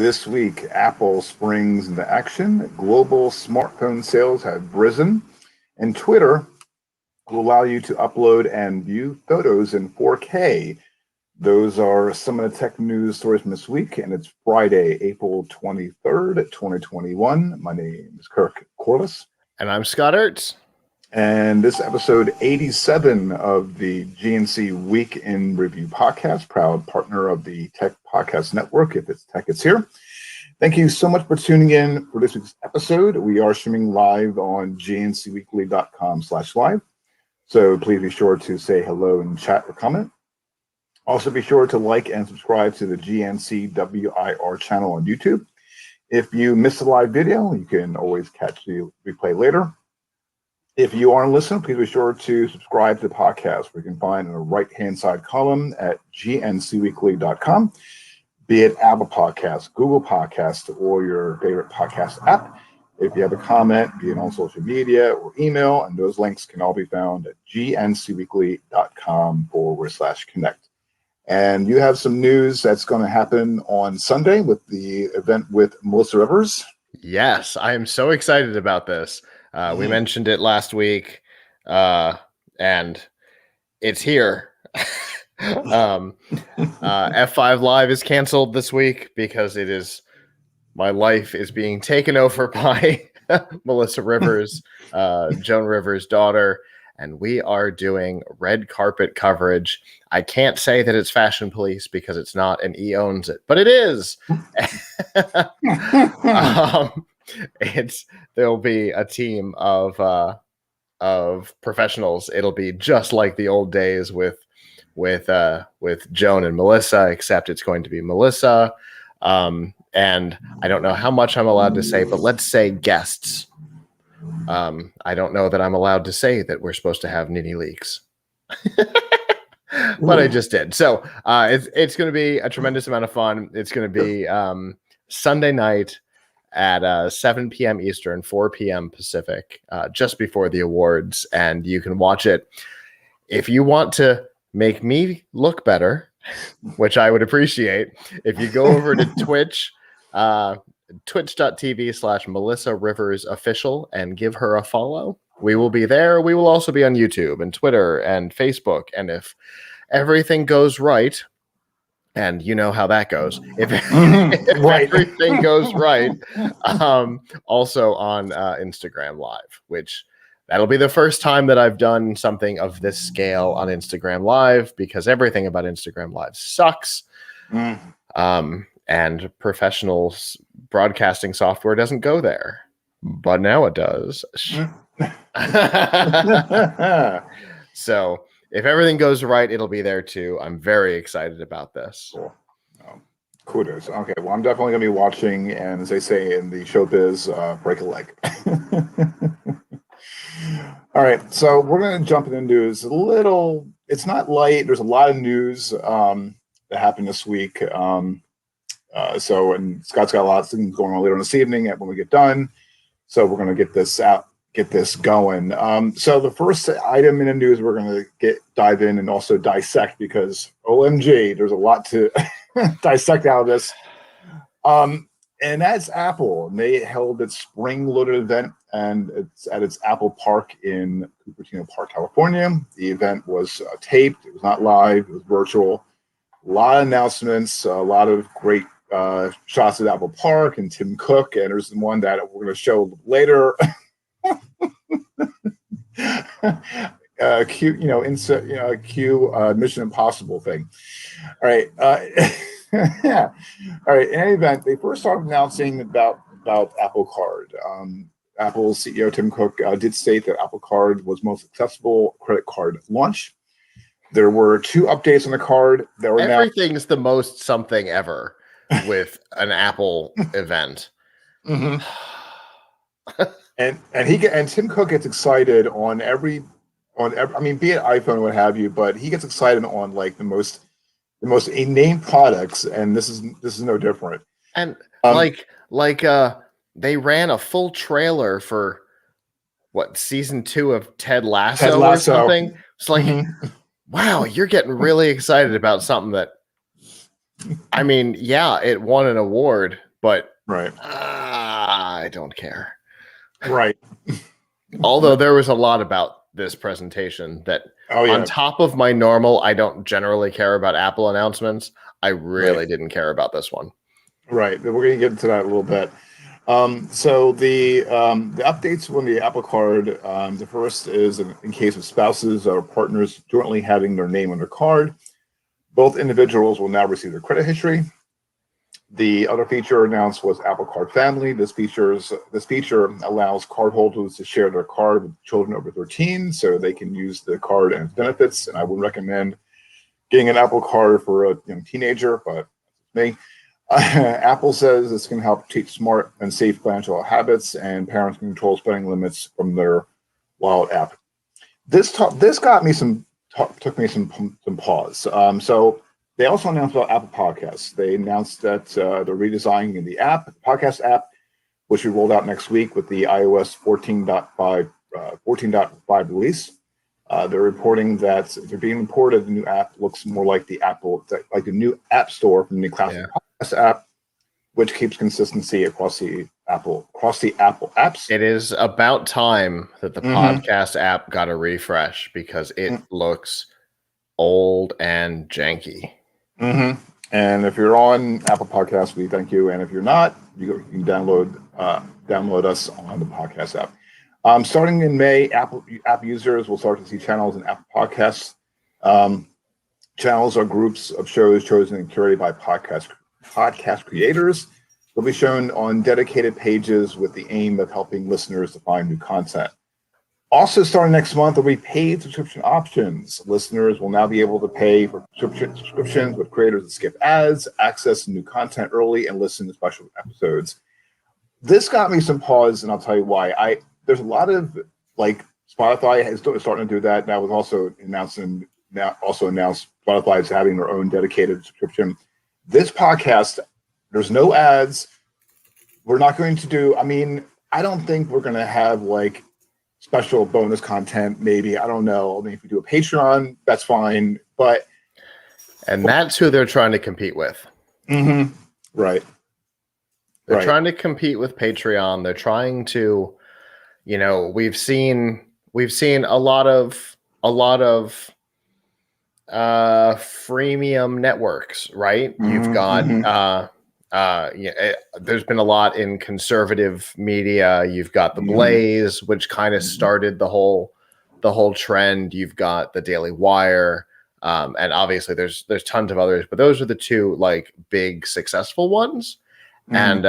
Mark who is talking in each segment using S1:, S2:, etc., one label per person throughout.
S1: This week, Apple springs into action. Global smartphone sales have risen, and Twitter will allow you to upload and view photos in 4K. Those are some of the tech news stories from this week, and it's Friday, April 23rd, 2021. My name is Kirk Corliss.
S2: And I'm Scott Ertz.
S1: And this episode 87 of the GNC Week in Review podcast, proud partner of the Tech Podcast Network. If it's tech, it's here. Thank you so much for tuning in for this week's episode. We are streaming live on gncweekly.com/live. So please be sure to say hello and chat or comment. Also be sure to like and subscribe to the GNC WIR channel on YouTube. If you missed a live video, you can always catch the replay later. If you are a listener, please be sure to subscribe to the podcast, where you can find in the right-hand side column at gncweekly.com, be it Apple Podcasts, Google Podcasts, or your favorite podcast app. If you have a comment, be it on social media or email, and those links can all be found at gncweekly.com/connect. And you have some news that's going to happen on Sunday with the event with Melissa Rivers.
S2: Yes, I am so excited about this. We mentioned it last week, and it's here. F5 Live is canceled this week because my life is being taken over by Melissa Rivers, Joan Rivers' daughter, and we are doing red carpet coverage. I can't say that it's Fashion Police because it's not, and E owns it, but it is. There'll be a team of professionals. It'll be just like the old days with Joan and Melissa, except it's going to be Melissa. And I don't know how much I'm allowed to say, but let's say guests. I don't know that I'm allowed to say that we're supposed to have Nini Leaks. But I just did. So it's going to be a tremendous amount of fun. It's going to be Sunday night at 7 p.m. Eastern, 4 p.m. Pacific, just before the awards. And you can watch it. If you want to make me look better, which I would appreciate, if you go over to Twitch, twitch.tv/Melissa Rivers Official, and give her a follow. We will be there. We will also be on YouTube and Twitter and Facebook. And if everything goes right, and you know how that goes, if everything goes right, also on Instagram Live, which that'll be the first time that I've done something of this scale on Instagram Live, because everything about Instagram Live sucks. And professional broadcasting software doesn't go there, but now it does. So if everything goes right, it'll be there too. I'm very excited about this.
S1: Cool. Kudos. Okay, well, I'm definitely going to be watching, and as they say in the showbiz, break a leg. All right, so we're going to jump into this it's not light. There's a lot of news that happened this week. And Scott's got a lot of things going on later this evening when we get done. So we're going to get this going. So the first item in the news we're going to dive in and also dissect, because OMG, there's a lot to dissect out of this. And that's Apple. And they held its spring-loaded event, and it's at its Apple Park in Cupertino Park, California. The event was taped. It was not live. It was virtual. A lot of announcements, a lot of great shots at Apple Park and Tim Cook, and there's the one that we're going to show later. Mission Impossible thing. All right. Yeah. All right. In any event, they first started announcing about Apple Card. Apple's CEO Tim Cook did state that Apple Card was most successful credit card launch. There were 2 updates on the card that were
S2: everything's the most something ever with an Apple event.
S1: Mm-hmm. and Tim Cook gets excited on every, be it iPhone or what have you, but he gets excited on like the most inane products, and this is no different.
S2: And they ran a full trailer for season 2 of Ted Lasso or something. It's like, wow, you're getting really excited about something that, it won an award, but
S1: Right.
S2: I don't care.
S1: Right.
S2: Although there was a lot about this presentation that on top of my normal, I don't generally care about Apple announcements. I really didn't care about this one.
S1: Right. We're going to get into that a little bit. So the updates on the Apple Card, the first is in case of spouses or partners jointly having their name on their card, both individuals will now receive their credit history. The other feature announced was Apple Card Family. This feature allows cardholders to share their card with children over 13, so they can use the card and its benefits. And I would recommend getting an Apple Card for a teenager, but me. Apple says this can help teach smart and safe financial habits, and parents can control spending limits from their Wallet app. This got me took me some pause. So they also announced about Apple Podcasts. They announced that they're redesigning the podcast app, which we rolled out next week with the iOS 14.5 release. They're reporting that they're being reported the new app looks more like the new App Store from the classic podcast app, which keeps consistency across the Apple apps.
S2: It is about time that the podcast app got a refresh because it looks old and janky.
S1: And if you're on Apple Podcasts, we thank you. And if you're not, you can download us on the podcast app. Starting in May, app users will start to see channels in Apple Podcasts. Channels are groups of shows chosen and curated by podcast creators. They'll be shown on dedicated pages with the aim of helping listeners to find new content. Also, starting next month, there'll be paid subscription options. Listeners will now be able to pay for subscriptions with creators that skip ads, access new content early, and listen to special episodes. This got me some pause, and I'll tell you why. There's a lot of Spotify is starting to do that. That was also announced Spotify is having their own dedicated subscription. This podcast, there's no ads. We're not going to do. I don't think we're going to have special bonus content. Maybe, I don't know. If we do a Patreon, that's fine.
S2: And that's who they're trying to compete with.
S1: Right.
S2: They're trying to compete with Patreon. They're trying to. We've seen a lot of freemium networks, right? You've got there's been a lot in conservative media. You've got the Blaze, which kind of started the whole trend. You've got the Daily Wire, and obviously there's tons of others, but those are the two big successful ones. And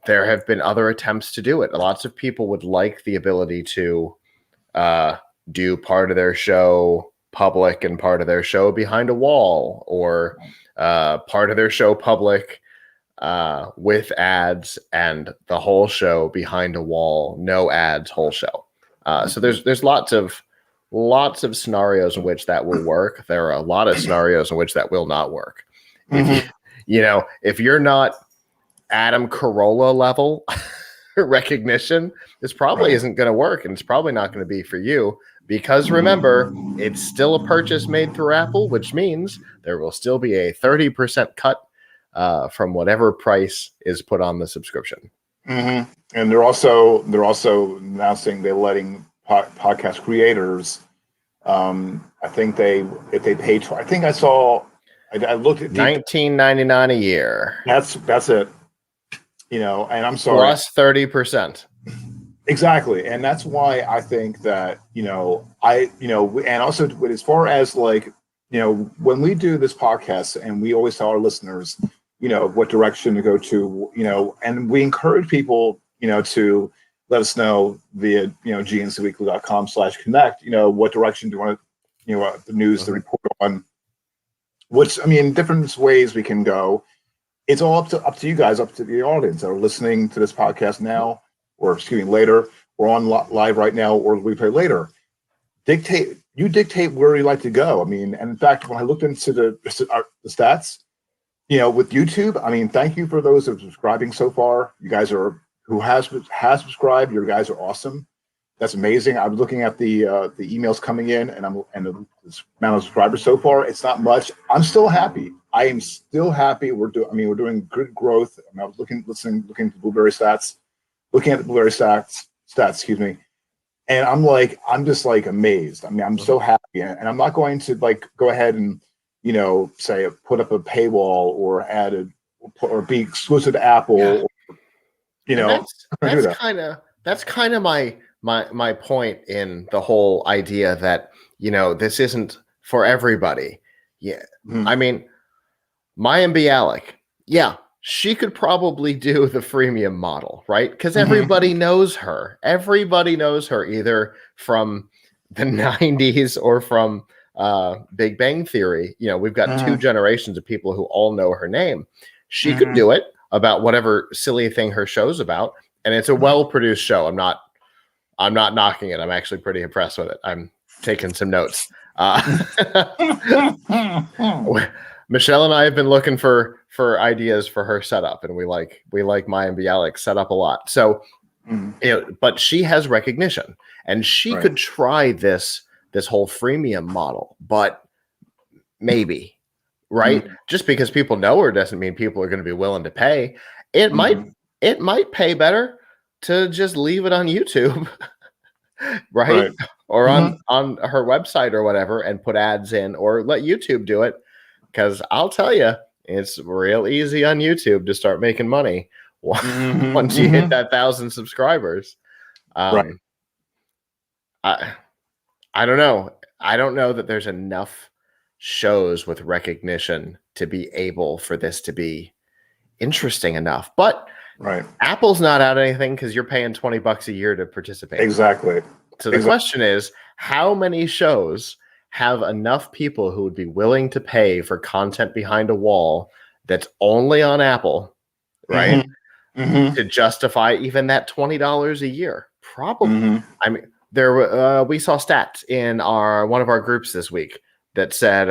S2: there have been other attempts to do it. Lots of people would like the ability to do part of their show public and part of their show behind a wall, or part of their show public with ads and the whole show behind a wall, no ads, whole show. So there's lots of scenarios in which that will work. There are a lot of scenarios in which that will not work. If you're not Adam Carolla level recognition, this probably isn't going to work, and it's probably not going to be for you, because remember, it's still a purchase made through Apple, which means there will still be a 30% cut from whatever price is put on the subscription.
S1: And they're also announcing they're letting podcast creators. I think if they pay. I think I saw. I looked at
S2: $19.99 a year.
S1: That's it. And I'm sorry.
S2: Plus 30%.
S1: Exactly. And that's why I think that, and also as far as when we do this podcast, and we always tell our listeners, what direction to go to, and we encourage people, to let us know via, gncweekly.com/connect, what direction do you want to, the news to report on, which, different ways we can go. It's all up to you guys, up to the audience that are listening to this podcast now, or later. We're on live right now, or replay later. You dictate where you like to go. And in fact, when I looked into the stats, with YouTube, thank you for those who are subscribing so far. You guys who has subscribed. You guys are awesome. That's amazing. I'm looking at the emails coming in, and the amount of subscribers so far. It's not much. I'm still happy. I am still happy. We're doing good growth. I was looking at the Blueberry stats, excuse me. And I'm just like amazed. I mean, I'm so happy, and I'm not going to like go ahead and, say put up a paywall or or be exclusive to Apple.
S2: Yeah.
S1: Or,
S2: That's kind of my point in the whole idea that, this isn't for everybody. Yeah.
S1: Mhm.
S2: I mean, Mayim Bialik, yeah, she could probably do the freemium model, right? Because everybody knows her. Everybody knows her either from the 90s or from Big Bang Theory. We've got two generations of people who all know her name. She could do it about whatever silly thing her show's about, and it's a well-produced show. I'm not knocking it. I'm actually pretty impressed with it. I'm taking some notes. Michelle and I have been looking for ideas for her setup, and we like Mayim Bialik's setup a lot. So, but she has recognition, and she could try this whole freemium model, but maybe, right? Just because people know her doesn't mean people are going to be willing to pay. It might pay better to just leave it on YouTube, right? Or on her website or whatever, and put ads in, or let YouTube do it. Because I'll tell you, it's real easy on YouTube to start making money once you hit that 1,000 subscribers. I don't know. I don't know that there's enough shows with recognition to be able for this to be interesting enough. But Apple's not out anything because you're paying $20 a year to participate.
S1: Exactly.
S2: So the question is, how many shows have enough people who would be willing to pay for content behind a wall that's only on Apple, right? To justify even that $20 a year? Probably. I mean, we saw stats in one of our groups this week that said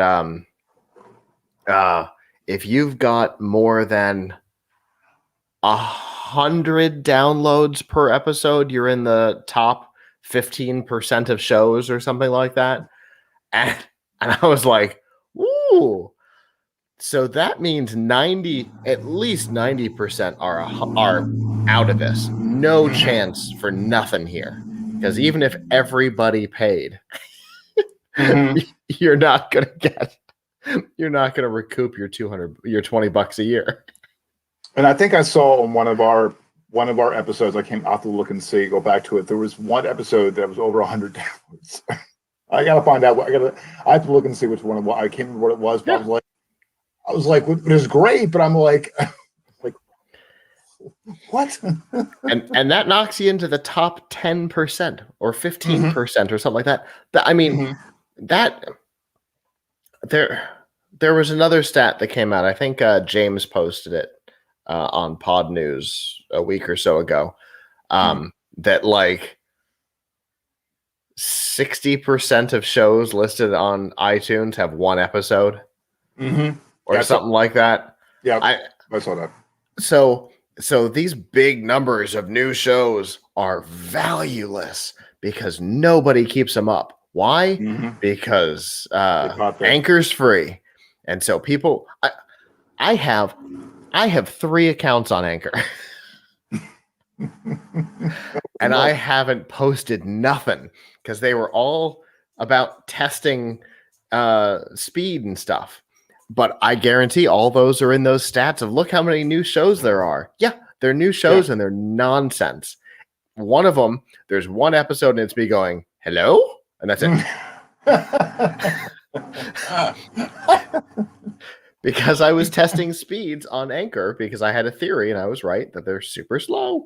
S2: if you've got more than 100 downloads per episode, you're in the top 15% of shows or something like that. And I was like, ooh. So that means at least 90% are out of this. No chance for nothing here. Because even if everybody paid, you're not gonna recoup your $20 a year.
S1: And I think I saw on one of our episodes, I came out to look and see, go back to it. There was one episode that was over 100 downloads. I gotta find out. I have to look and see which one. I can't remember what it was, but I was like, it was great, but I'm like, what?
S2: and that knocks you into the top 10% or 15% or something like that. I mean, that there was another stat that came out. I think James posted it on Pod News a week or so ago. That like 60% of shows listed on iTunes have one episode, or something like that.
S1: Yeah, I saw that.
S2: So these big numbers of new shows are valueless because nobody keeps them up. Why? Because Anchor's free, and so people. I have 3 accounts on Anchor. And I haven't posted nothing because they were all about testing speed and stuff. But I guarantee all those are in those stats of look how many new shows there are. Yeah, they're new shows and they're nonsense. One of them, there's one episode and it's me going, hello? And that's it. Because I was testing speeds on Anchor because I had a theory and I was right that they're super slow.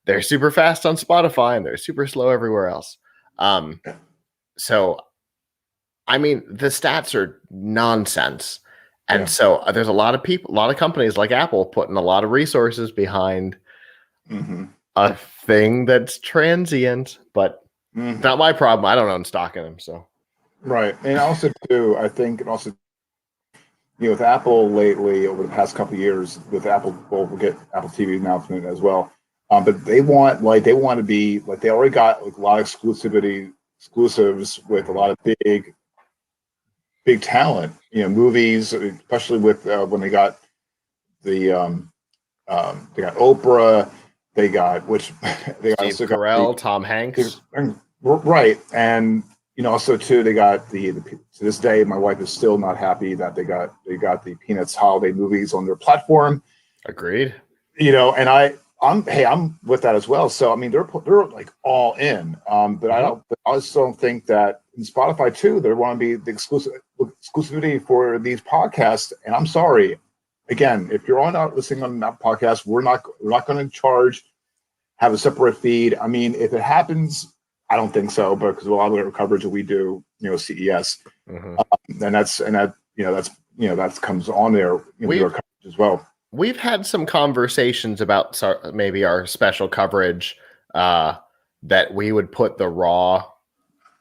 S2: They're super fast on Spotify and they're super slow everywhere else. So, I mean, the stats are nonsense. And so there's a lot of people, a lot of companies like Apple putting a lot of resources behind a thing that's transient, but it's not my problem. I don't own stock in them. So,
S1: right. And also, too, I think it also, with Apple lately over the past couple of years, with Apple, we'll get Apple TV announcement as well. But they want to be like they already got like a lot of exclusives with a lot of big big talent, movies, especially with when they got they got Oprah, they got they
S2: Steve
S1: also got
S2: Carell, Tom Hanks.
S1: right, and also too they got the to this day my wife is still not happy that they got the Peanuts holiday movies on their platform.
S2: Agreed.
S1: And I'm with that as well. So I mean they're like all in. But I also don't think that in Spotify too they want to be the exclusivity for these podcasts. And I'm sorry, again, if you're listening on that podcast, we're not going to have a separate feed. I mean, if it happens, I don't think so, but because a lot of the coverage that we do, CES, and that comes on there, their coverage as well.
S2: We've had some conversations about maybe our special coverage that we would put the raw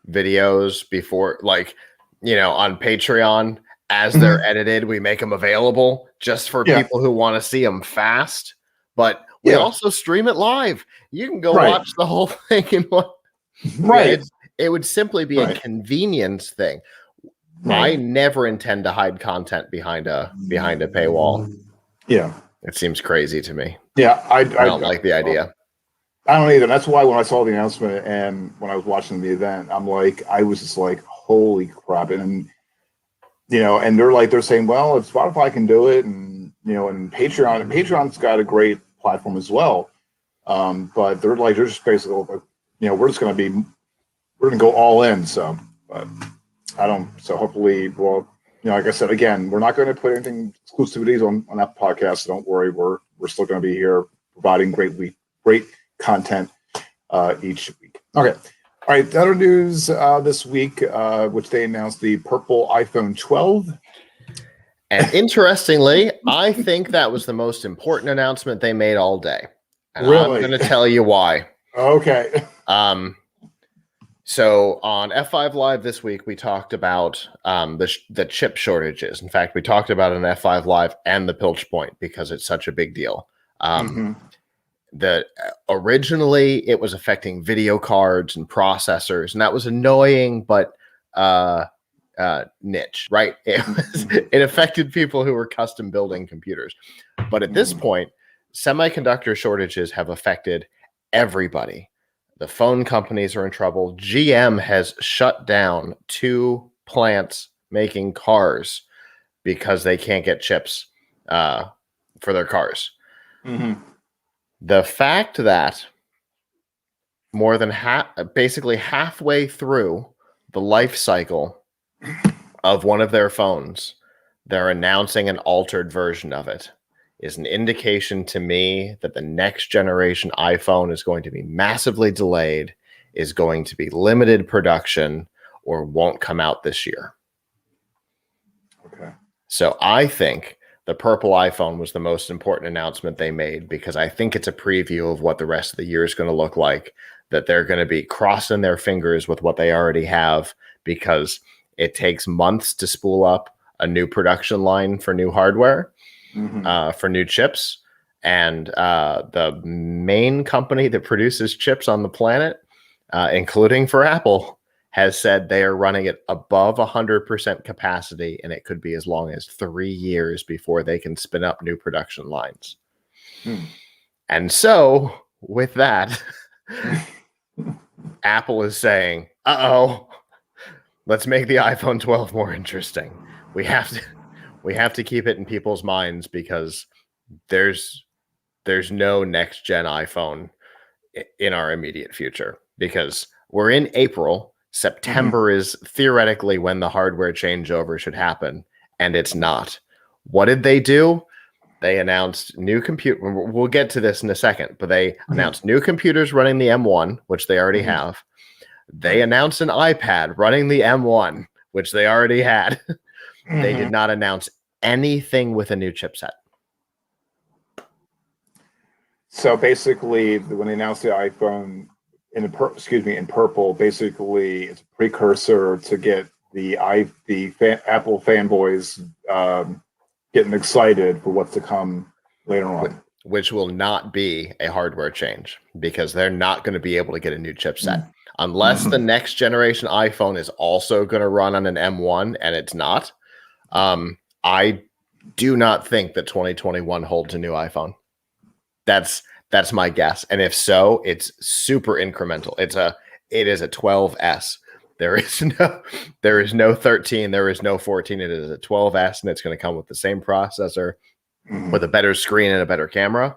S2: videos before, like, on Patreon as they're edited. We make them available just for people who want to see them fast. But we also stream it live. You can go watch the whole thing in one.
S1: Right.
S2: It would simply be a convenience thing. Right. I never intend to hide content behind a paywall.
S1: Yeah.
S2: It seems crazy to me.
S1: Yeah. I
S2: don't like the idea.
S1: I don't either. That's why when I saw the announcement and when I was watching the event, I was just like, holy crap. And and they're saying, well, if Spotify can do it and Patreon's got a great platform as well. But they're just basically like, we're going to go all in. So, but so hopefully, well, like I said, again, we're not going to put anything exclusivities on that podcast. So don't worry. We're still going to be here providing great content each week. Okay. All right. The other news this week, which they announced the purple iPhone 12.
S2: And interestingly, I think that was the most important announcement they made all day. And
S1: really?
S2: I'm going to tell you why.
S1: Okay.
S2: So on F5 Live this week, we talked about the chip shortages. In fact, we talked about it on F5 Live and the Pilch Point because it's such a big deal. Originally it was affecting video cards and processors, and that was annoying, but niche, right? It affected people who were custom building computers. But at this point, semiconductor shortages have affected everybody. The phone companies are in trouble. GM has shut down 2 plants making cars because they can't get chips for their cars. The fact that more than basically halfway through the life cycle of one of their phones, they're announcing an altered version of it is an indication to me that the next generation iPhone is going to be massively delayed, is going to be limited production, or won't come out this year.
S1: Okay.
S2: So I think the purple iPhone was the most important announcement they made because I think it's a preview of what the rest of the year is going to look like, that they're going to be crossing their fingers with what they already have because it takes months to spool up a new production line for new hardware. For new chips, and the main company that produces chips on the planet, including for Apple, has said they are running it above 100% capacity, and it could be as long as 3 years before they can spin up new production lines. And so, with that, Apple is saying, let's make the iPhone 12 more interesting. We have to keep it in people's minds because there's no next gen iPhone in our immediate future because we're in April. September is theoretically when the hardware changeover should happen, and it's not. What did they do? They announced new computer. We'll get to this in a second, but they announced new computers running the M1, which they already have. They announced an iPad running the M1, which they already had. They did not announce anything with a new chipset.
S1: So basically, when they announced the iPhone in purple, basically it's a precursor to get the Apple fanboys getting excited for what's to come later on.
S2: Which will not be a hardware change because they're not going to be able to get a new chipset. unless the next generation iPhone is also going to run on an M1, and it's not. I do not think that 2021 holds a new iPhone. That's my guess. And if so, it's super incremental. It is a 12S. There is no 13, there is no 14. It is a 12S, and it's going to come with the same processor, with a better screen and a better camera.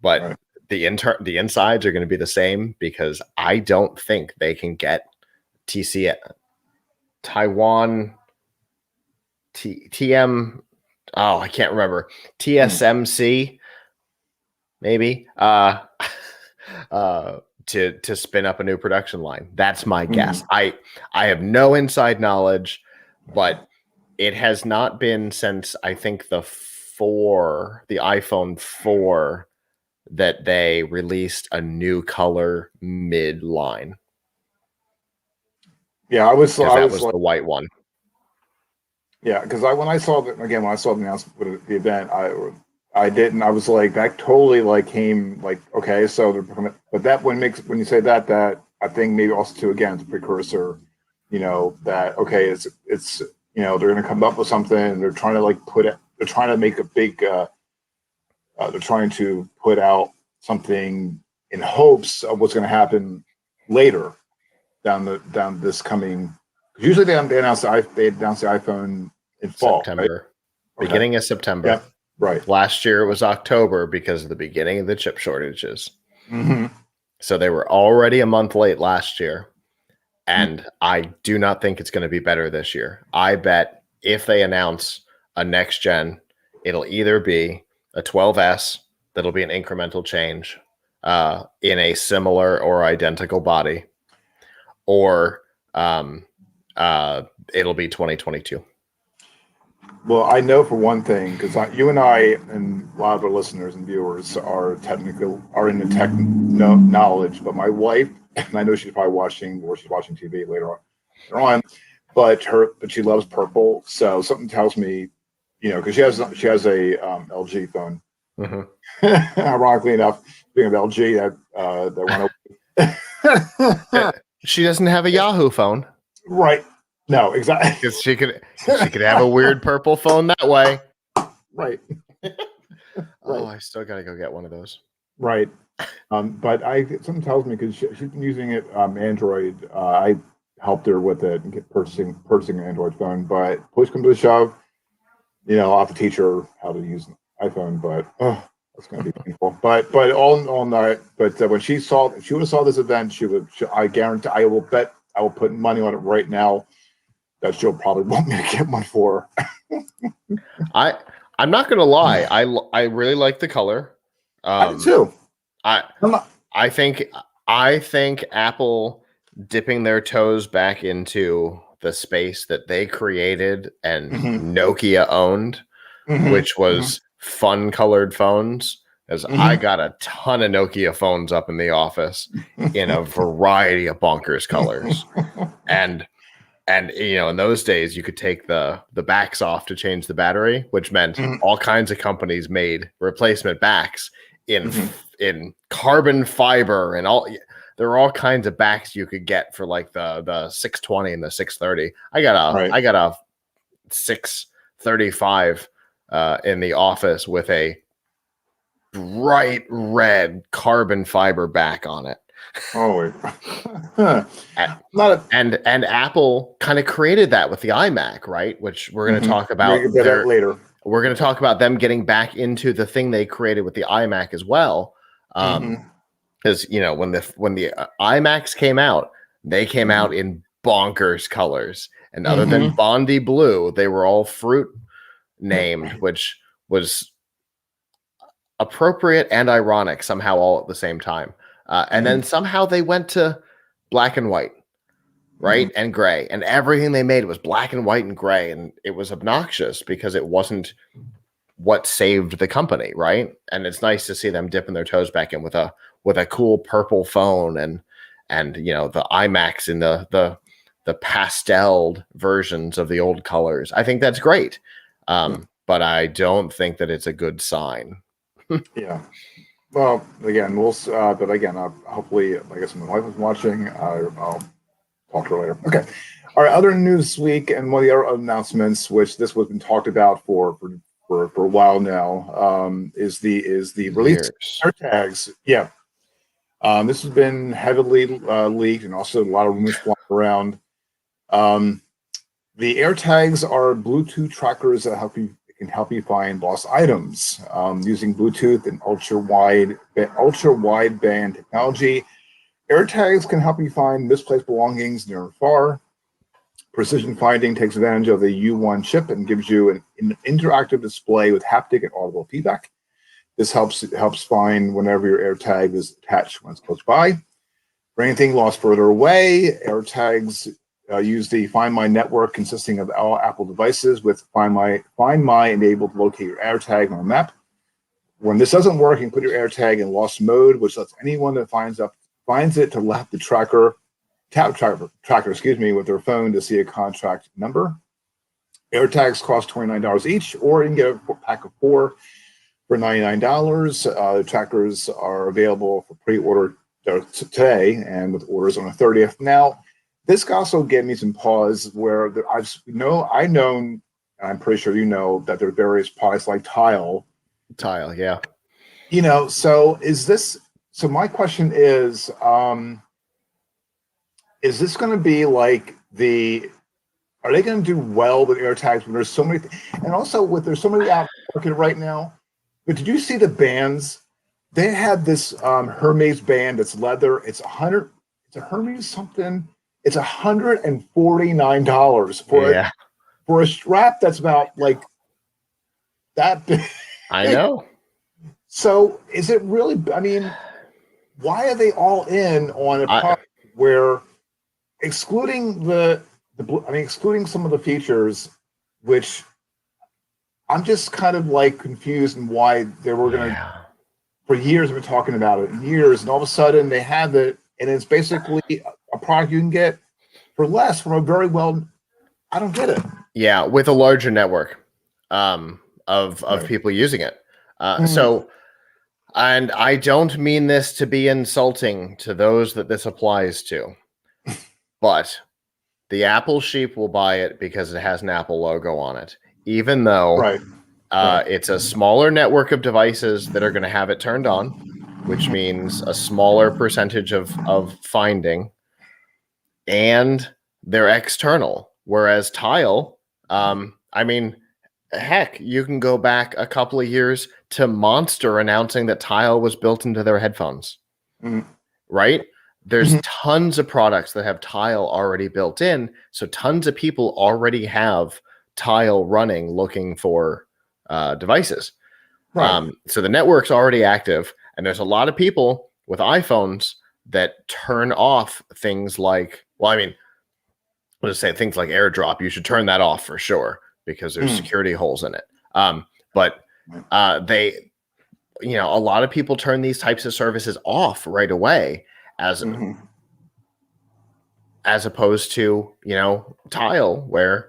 S2: But the insides are going to be the same, because I don't think they can get Taiwan TM. Oh, I can't remember. TSMC, maybe. To spin up a new production line. That's my guess. I have no inside knowledge, but it has not been since, I think, the iPhone 4, that they released a new color mid-line.
S1: Yeah, I was
S2: like,
S1: the
S2: white one.
S1: Yeah, because when I saw the announcement for the event, I didn't. I was like, that totally like came like, okay, so they're becoming, but that when you say that I think maybe also too, again, it's a precursor, that okay, it's they're going to come up with something. They're trying to like they're trying to make a big, they're trying to put out something in hopes of what's going to happen later down this coming. Usually they announce the iPhone in fall,
S2: September,
S1: right?
S2: Beginning of September.
S1: Yep. Right.
S2: Last year it was October because of the beginning of the chip shortages. So they were already a month late last year. And I do not think it's going to be better this year. I bet if they announce a next gen, it'll either be a 12S, that'll be an incremental change in a similar or identical body, or it'll be 2022.
S1: Well, I know for one thing, because you and I and a lot of our listeners and viewers are in the tech knowledge, but my wife, and I know she's probably watching TV later on, but she loves purple. So something tells me, because she has a LG phone. Ironically enough, being of LG, that went away.
S2: She doesn't have a Yahoo phone,
S1: right? No, exactly.
S2: Because she could have a weird purple phone that way.
S1: Right.
S2: Oh, I still gotta go get one of those.
S1: Right. But something tells me, because she's been using it Android. I helped her with it and purchasing an Android phone. But push comes to shove, I'll have to teach her how to use an iPhone. But that's going to be painful. But all night. But when she would have saw this event, I guarantee, I will put money on it right now that she'll probably want me to get one for her.
S2: I'm not gonna lie. I really like the color.
S1: I do too.
S2: I think Apple dipping their toes back into the space that they created and Nokia owned, which was fun colored phones. As I got a ton of Nokia phones up in the office in a variety of bonkers colors, and in those days you could take the backs off to change the battery, which meant all kinds of companies made replacement backs in carbon fiber, and there were all kinds of backs you could get for like the 620 and the 630. I got a 635 in the office with a bright red carbon fiber back on it.
S1: Oh,
S2: and Apple kind of created that with the iMac, right? Which we're going to talk about
S1: later.
S2: We're going to talk about them getting back into the thing they created with the iMac as well. Because when the iMacs came out, they came out in bonkers colors, and other than Bondi Blue, they were all fruit named, which was appropriate and ironic somehow all at the same time. And then somehow they went to black and white, right? And gray, and everything they made was black and white and gray. And it was obnoxious because it wasn't what saved the company, right? And it's nice to see them dipping their toes back in with a cool purple phone and the iMacs in the pasteled versions of the old colors. I think that's great. But I don't think that it's a good sign.
S1: Yeah. Well, again, but again, hopefully, I guess my wife is watching. I'll talk to her later. Okay. All right. Other news this week, and one of the other announcements, which this was been talked about for a while now, is the release
S2: Years.
S1: of AirTags. Yeah. This has been heavily leaked, and also a lot of rumors flying around. Um, the AirTags are Bluetooth trackers that can help you find lost items using Bluetooth and ultra wideband technology. AirTags can help you find misplaced belongings near and far. Precision Finding takes advantage of the U1 chip and gives you an interactive display with haptic and audible feedback. This helps find whenever your AirTag is attached when it's close by. For anything lost further away, AirTags use the Find My network consisting of all Apple devices with Find My enabled to locate your AirTag on a map. When this doesn't work, you can put your AirTag in lost mode, which lets anyone that finds it to tap the tracker, with their phone to see a contract number. AirTags cost $29 each, or you can get a pack of 4 for $99. The trackers are available for pre-order today, and with orders on the 30th. Now, this also gave me some pause where I know, and I'm pretty sure you know that there are various products like Tile.
S2: Yeah.
S1: So so my question is this going to be like are they going to do well with AirTags when there's so many, and also there's so many out market right now? But did you see the bands? They had this Hermes band that's leather. It's a Hermes something. It's $149 for a strap that's about like that big.
S2: I know.
S1: So is it really? I mean, why are they all in on a product where excluding excluding some of the features, which I'm just kind of like confused in why they were going to, for years we've been talking about it, years, and all of a sudden they have it, and it's basically a product you can get for less from I don't get it.
S2: Yeah, with a larger network of people using it. So, and I don't mean this to be insulting to those that this applies to, but the Apple sheep will buy it because it has an Apple logo on it, even though it's a smaller network of devices that are going to have it turned on, which means a smaller percentage of finding, and they're external. Whereas Tile, I mean, heck, you can go back a couple of years to Monster announcing that Tile was built into their headphones, right? There's tons of products that have Tile already built in. So tons of people already have Tile running looking for devices. So the network's already active. And there's a lot of people with iPhones that turn off things like, let's say things like AirDrop. You should turn that off for sure because there's security holes in it. But they, a lot of people turn these types of services off right away as opposed to, Tile, where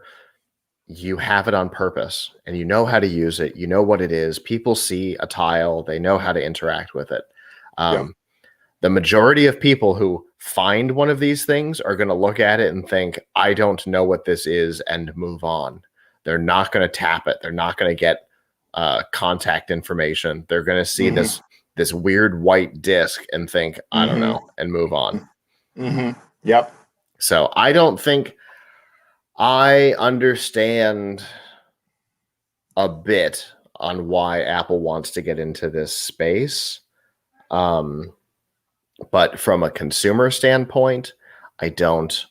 S2: you have it on purpose and you know how to use it. You know what it is. People see a Tile. They know how to interact with it. The majority of people who find one of these things are going to look at it and think, I don't know what this is, and move on. They're not going to tap it. They're not going to get contact information. They're going to see this weird white disc and think, I don't know, and move on.
S1: Yep.
S2: So I don't think I understand a bit on why Apple wants to get into this space. But from a consumer standpoint, I don't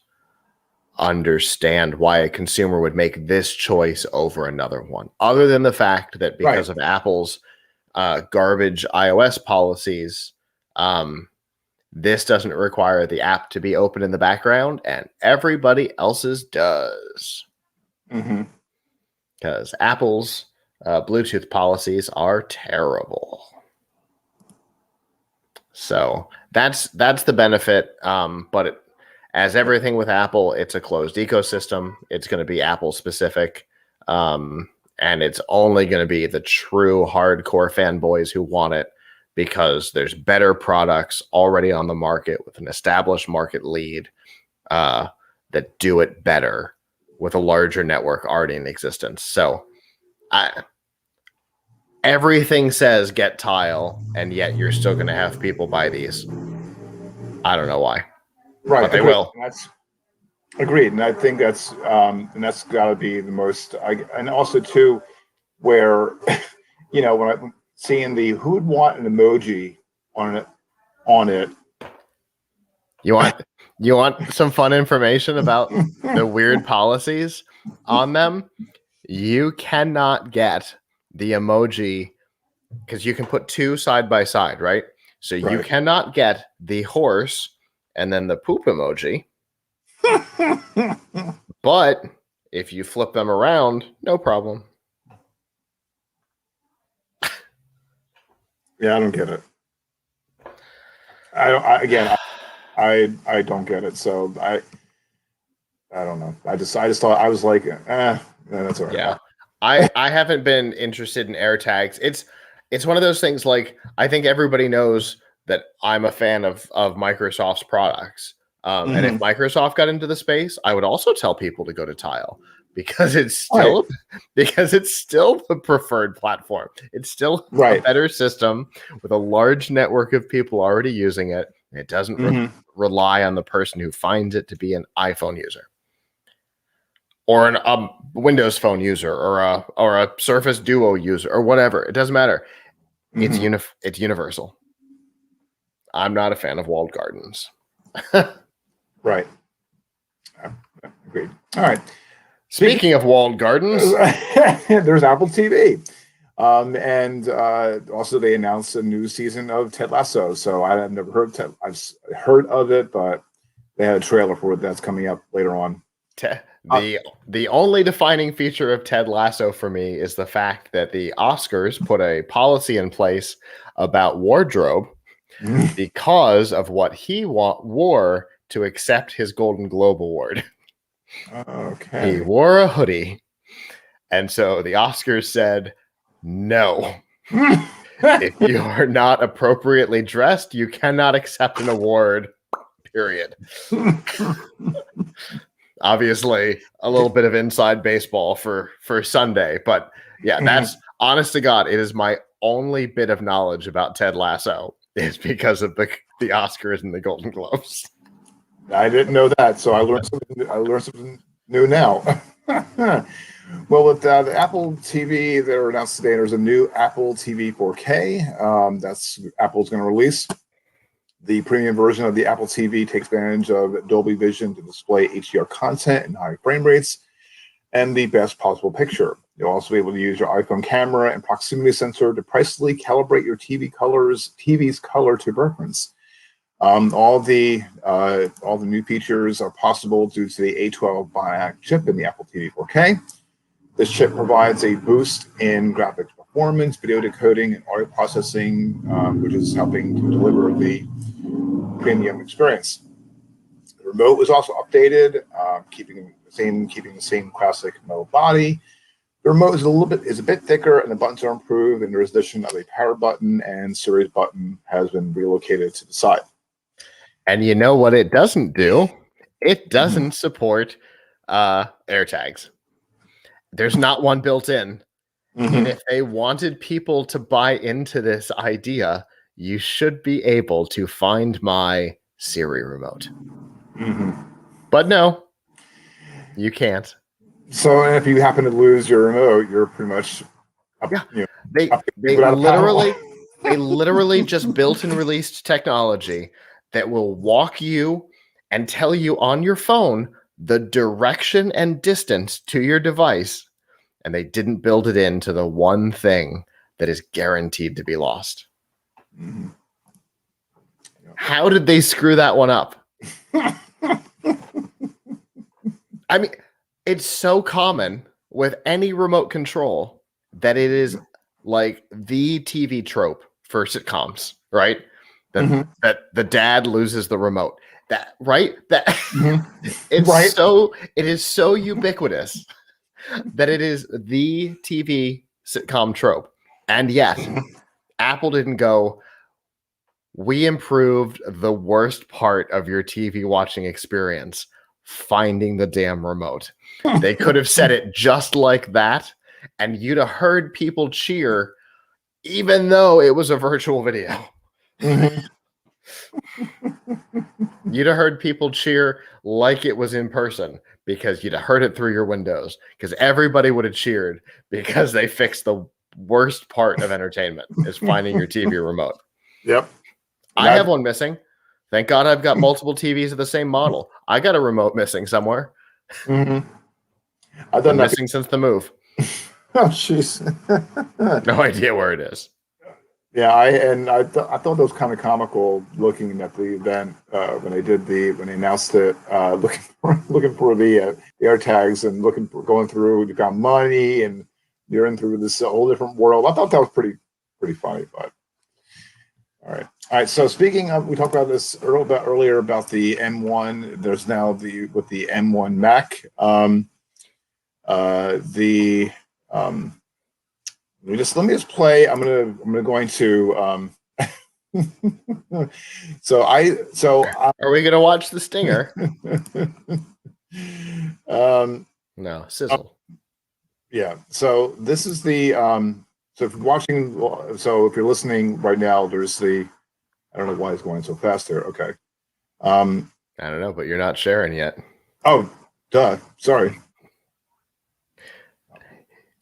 S2: understand why a consumer would make this choice over another one, other than the fact that because of Apple's garbage iOS policies, this doesn't require the app to be open in the background, and everybody else's does. Because Apple's Bluetooth policies are terrible. So that's the benefit. But as everything with Apple, it's a closed ecosystem. It's going to be Apple specific. And it's only going to be the true hardcore fanboys who want it because there's better products already on the market with an established market lead that do it better with a larger network already in existence. So everything says get Tile, and yet you're still going to have people buy these. I don't know why.
S1: Right.
S2: But they will.
S1: That's agreed. And I think that's got to be the most, and also too, where, when I'm seeing who would want an emoji on it.
S2: You want some fun information about the weird policies on them? You cannot get the emoji because you can put two side by side, right? So you cannot get the horse and then the poop emoji. But if you flip them around, no problem.
S1: Yeah, I don't get it. I don't get it. So I don't know. I just thought, I was like, that's all right.
S2: Yeah. I haven't been interested in AirTags. It's one of those things, like, I think everybody knows that I'm a fan of Microsoft's products. And if Microsoft got into the space, I would also tell people to go to Tile because it's still the preferred platform. It's still a better system with a large network of people already using it. It doesn't rely on the person who finds it to be an iPhone user or a Windows Phone user or a Surface Duo user or whatever. It doesn't matter. It's universal. I'm not a fan of walled gardens.
S1: Right. Agreed. All right.
S2: Speaking of walled gardens,
S1: there's Apple TV. And also they announced a new season of Ted Lasso. So I have never heard of I've heard of it, but they had a trailer for it that's coming up later on.
S2: The only defining feature of Ted Lasso for me is the fact that the Oscars put a policy in place about wardrobe because of what he wore to accept his Golden Globe Award.
S1: Okay.
S2: He wore a hoodie. And so the Oscars said, no. If you are not appropriately dressed, you cannot accept an award, period. Obviously, a little bit of inside baseball for Sunday. But yeah, that's honest to God, it is my only bit of knowledge about Ted Lasso is because of the Oscars and the Golden Globes.
S1: I didn't know that, so I learned something new now. Well, with the Apple TV that are announced today, there's a new Apple TV 4K. That's Apple's going to release. The premium version of the Apple TV takes advantage of Dolby Vision to display HDR content and high frame rates and the best possible picture. You'll also be able to use your iPhone camera and proximity sensor to precisely calibrate your TV's color to preference. All the new features are possible due to the A12 Bionic chip in the Apple TV 4K. This chip provides a boost in graphics performance, video decoding, and audio processing, which is helping to deliver the premium experience. The remote was also updated, keeping the same classic metal body. The remote is a bit thicker, and the buttons are improved. And the addition of a power button and Sirius button has been relocated to the side.
S2: And you know what it doesn't do? It doesn't support AirTags. There's not one built in. And if they wanted people to buy into this idea, you should be able to find my Siri remote. But no, you can't.
S1: So if you happen to lose your remote, you're pretty much
S2: They literally just built and released technology that will walk you and tell you on your phone the direction and distance to your device, and they didn't build it into the one thing that is guaranteed to be lost. How did they screw that one up? I mean, it's so common with any remote control that it is like the TV trope for sitcoms, right? That the dad loses the remote. That right? That it's right. It is so ubiquitous that it is the TV sitcom trope. And yet, Apple didn't go, we improved the worst part of your TV watching experience, finding the damn remote. They could have said it just like that, and you'd have heard people cheer, even though it was a virtual video.
S1: Mhm.
S2: You'd have heard people cheer like it was in person because you'd have heard it through your windows, because everybody would have cheered because they fixed the worst part of entertainment is finding your TV remote.
S1: Yep.
S2: I have one missing. Thank God I've got multiple TVs of the same model. I got a remote missing somewhere.
S1: Mhm. I've
S2: Been
S1: done that.
S2: missing since the move.
S1: Oh, jeez.
S2: No idea where it is.
S1: Yeah, I thought that was kind of comical looking at the event when they announced it, looking for the air tags and going through. You got money and you're in through this whole different world. I thought that was pretty funny. But all right. So speaking of, we talked about this earlier about the M1. There's now with the M1 Mac. Let me just play. I'm going to
S2: Are we gonna watch the stinger? No, sizzle.
S1: Yeah. So this is the so if you're watching, so if you're listening right now, there's the, I don't know why it's going so fast there. Okay.
S2: I don't know, but you're not sharing yet.
S1: Oh, duh. Sorry.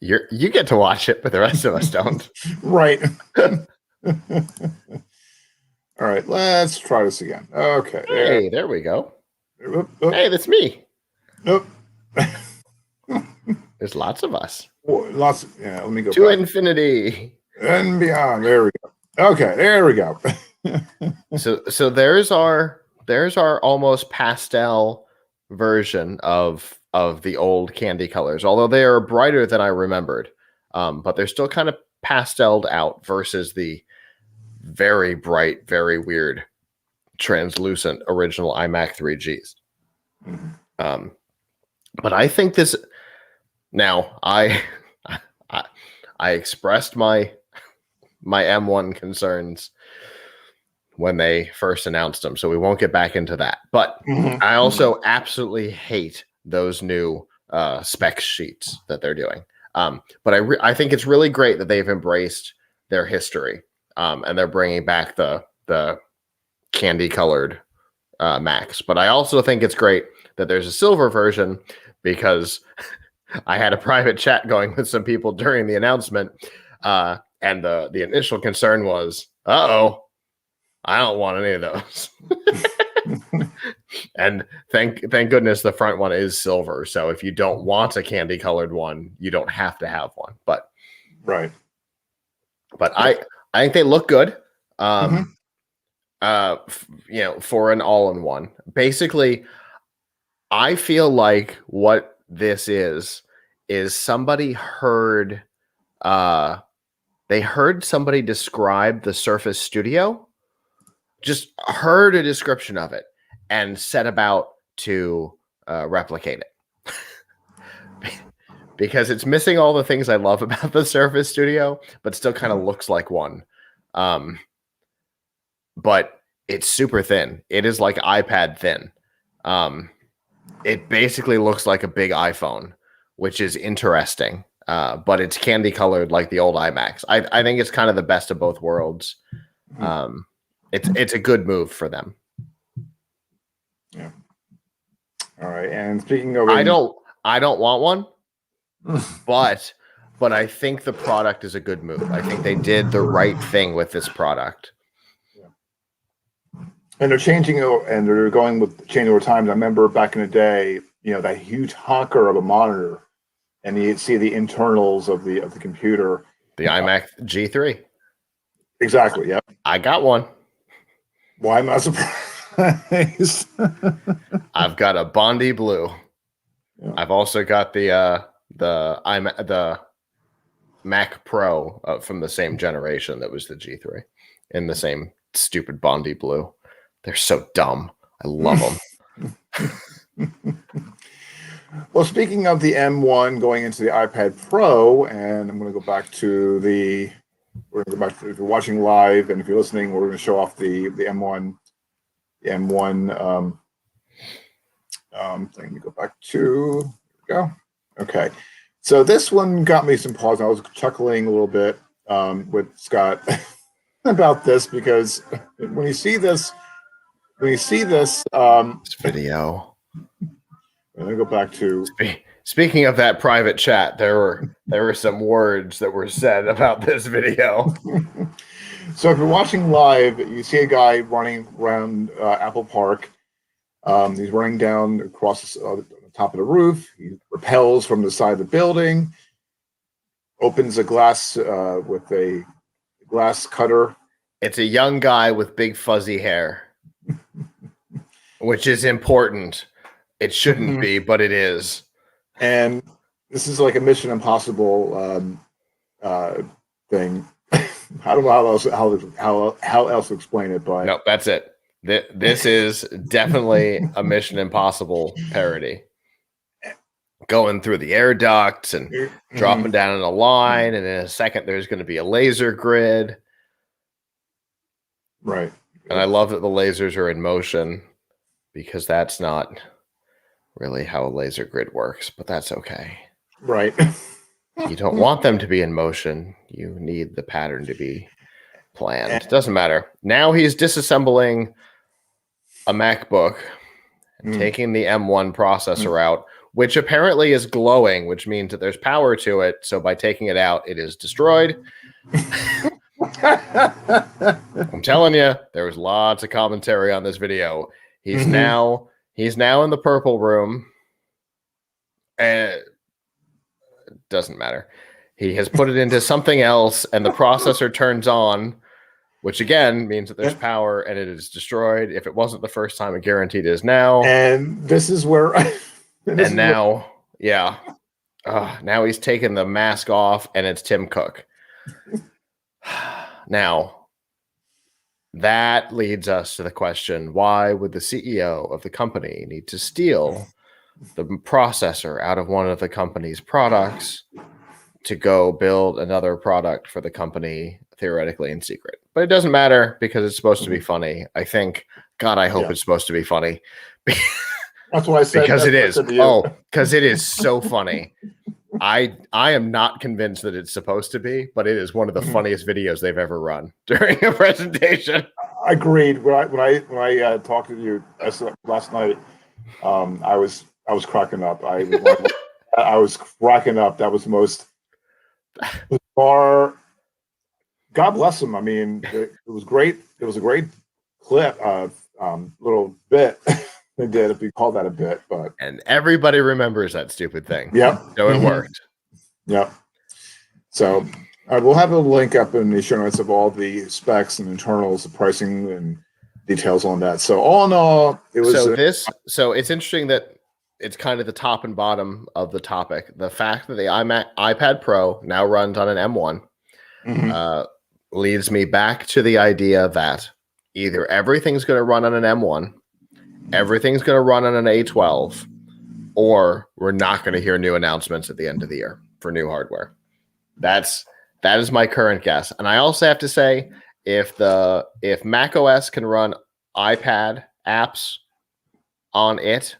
S2: You get to watch it, but the rest of us don't.
S1: Right. All right, let's try this again. Okay.
S2: Hey, there we go.
S1: Oop.
S2: Hey, that's me.
S1: Nope.
S2: There's lots of us.
S1: Lots. Yeah. Let me go
S2: To
S1: back.
S2: infinity
S1: And beyond. There we go. Okay. There we go.
S2: So there's our almost pastel version of the old candy colors, although they are brighter than I remembered. But they're still kind of pasteled out versus the very bright, very weird, translucent original iMac 3Gs. But I think this. Now I expressed my M1 concerns when they first announced them, so we won't get back into that. But I also absolutely hate those new spec sheets that they're doing. But I think it's really great that they've embraced their history, and they're bringing back the candy colored Macs. But I also think it's great that there's a silver version, because I had a private chat going with some people during the announcement, and the initial concern was, uh-oh, I don't want any of those. And thank goodness the front one is silver. So if you don't want a candy colored one, you don't have to have one. But
S1: right.
S2: But I think they look good. For an all-in-one. Basically, I feel like what this is somebody heard they heard somebody describe the Surface Studio, just heard a description of it, and set about to replicate it. Because it's missing all the things I love about the Surface Studio, but still kind of looks like one. But it's super thin. It is like iPad thin. It basically looks like a big iPhone, which is interesting. But it's candy colored like the old iMacs. I think it's kind of the best of both worlds. It's a good move for them.
S1: Yeah. All right. And speaking of,
S2: I don't want one, but I think the product is a good move. I think they did the right thing with this product.
S1: And they're changing, and they're going with changing over time. I remember back in the day, that huge honker of a monitor, and you see the internals of the computer.
S2: The iMac G3.
S1: Exactly. Yeah.
S2: I got one.
S1: Why am I surprised?
S2: I've got a Bondi blue.
S1: Yeah.
S2: I've also got the Mac Pro from the same generation that was the G3 in the same stupid Bondi blue. They're so dumb. I love them.
S1: Well, speaking of the M1 going into the iPad Pro, and I'm going to go back to we're going to go back to, if you're watching live and if you're listening, we're going to show off the M1 thing. To go back to, there we go. Okay. So this one got me some pause. I was chuckling a little bit with Scott about this because when you see this
S2: This video.
S1: let me go back to.
S2: Speaking of that private chat, there were some words that were said about this video.
S1: So if you're watching live, you see a guy running around Apple Park. He's running down across the top of the roof. He rappels from the side of the building, opens a glass with a glass cutter.
S2: It's a young guy with big fuzzy hair, which is important. It shouldn't be, but it is.
S1: And this is like a Mission Impossible thing. I don't know how else to explain it, but
S2: no, that's it. This is definitely a Mission Impossible parody. Going through the air ducts and dropping down in a line, and in a second there's going to be a laser grid.
S1: Right.
S2: And I love that the lasers are in motion because that's not really how a laser grid works, but that's okay.
S1: Right.
S2: You don't want them to be in motion. You need the pattern to be planned. It doesn't matter. Now he's disassembling a MacBook and taking the M1 processor out, which apparently is glowing, which means that there's power to it. So by taking it out, it is destroyed. I'm telling you, there was lots of commentary on this video. He's now in the purple room. And it doesn't matter. He has put it into something else, and the processor turns on, which again means that there's power and it is destroyed. If it wasn't the first time, it guaranteed is now.
S1: And this is where
S2: now he's taken the mask off and it's Tim Cook. Now, that leads us to the question, why would the CEO of the company need to steal the processor out of one of the company's products to go build another product for the company, theoretically in secret? But it doesn't matter because it's supposed to be funny. I think, God, I hope it's supposed to be funny.
S1: That's what I said.
S2: Because it is. Oh, because it is so funny. I am not convinced that it's supposed to be, but it is one of the funniest videos they've ever run during a presentation.
S1: Agreed. When I talked to you last night, I was cracking up. I was cracking up. That was the most bizarre. God bless him. I mean, it was great. It was a great clip, little bit. They did, if you call that a bit, but
S2: and everybody remembers that stupid thing.
S1: Yep.
S2: So it worked.
S1: Yep. So we'll have a link up in the show notes of all the specs and internals, the pricing and details on that. So all in all, it was
S2: so it's interesting that it's kind of the top and bottom of the topic. The fact that the iPad Pro now runs on an M1 leads me back to the idea that either everything's going to run on an M1, everything's going to run on an A12, or we're not going to hear new announcements at the end of the year for new hardware. That is my current guess. And I also have to say, if Mac OS can run iPad apps on it,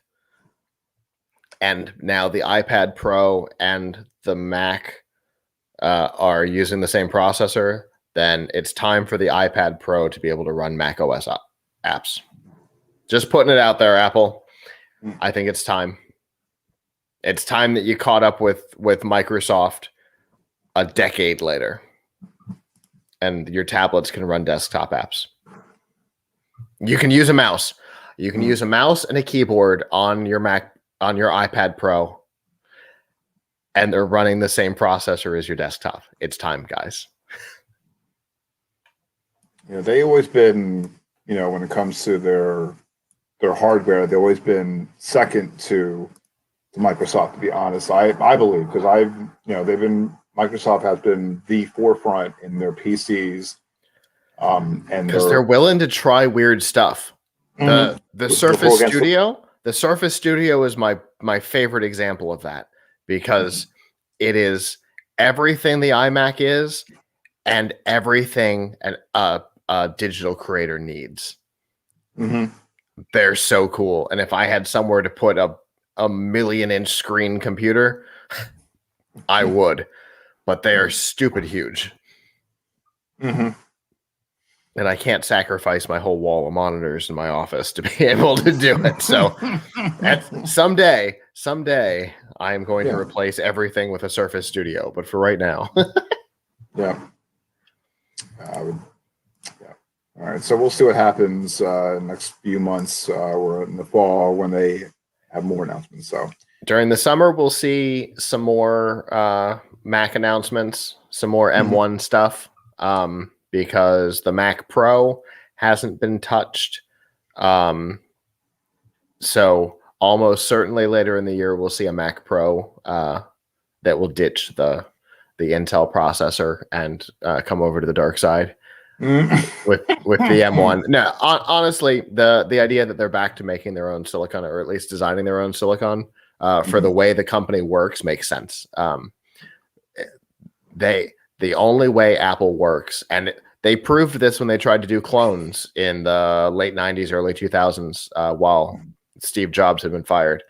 S2: and now the iPad Pro and the Mac are using the same processor, then it's time for the iPad Pro to be able to run Mac OS apps. Just putting it out there, Apple. I think it's time. It's time that you caught up with Microsoft a decade later, and your tablets can run desktop apps. You can use a mouse. You can use a mouse and a keyboard on your Mac, on your iPad Pro, and they're running the same processor as your desktop. It's time, guys.
S1: They always been, when it comes to their hardware, they've always been second to Microsoft, to be honest. I believe, because Microsoft has been the forefront in their PCs. And
S2: because they're willing to try weird stuff. The Surface Studio, the Surface Studio is my favorite example of that, because it is everything the iMac is and everything a digital creator needs.
S1: Mm-hmm.
S2: They're so cool. And if I had somewhere to put a 1,000,000-inch screen computer, I would. But they are stupid huge.
S1: Mm-hmm.
S2: And I can't sacrifice my whole wall of monitors in my office to be able to do it. So someday I am going to replace everything with a Surface Studio. But for right now.
S1: Yeah. All right. So we'll see what happens next few months or in the fall when they have more announcements. So
S2: during the summer, we'll see some more Mac announcements, some more M1 stuff. Because the Mac Pro hasn't been touched. So almost certainly later in the year, we'll see a Mac Pro that will ditch the Intel processor and come over to the dark side with the M1. No, honestly, the idea that they're back to making their own silicon, or at least designing their own silicon for the way the company works makes sense. The only way Apple works, and they proved this when they tried to do clones in the late 90s, early 2000s, while Steve Jobs had been fired.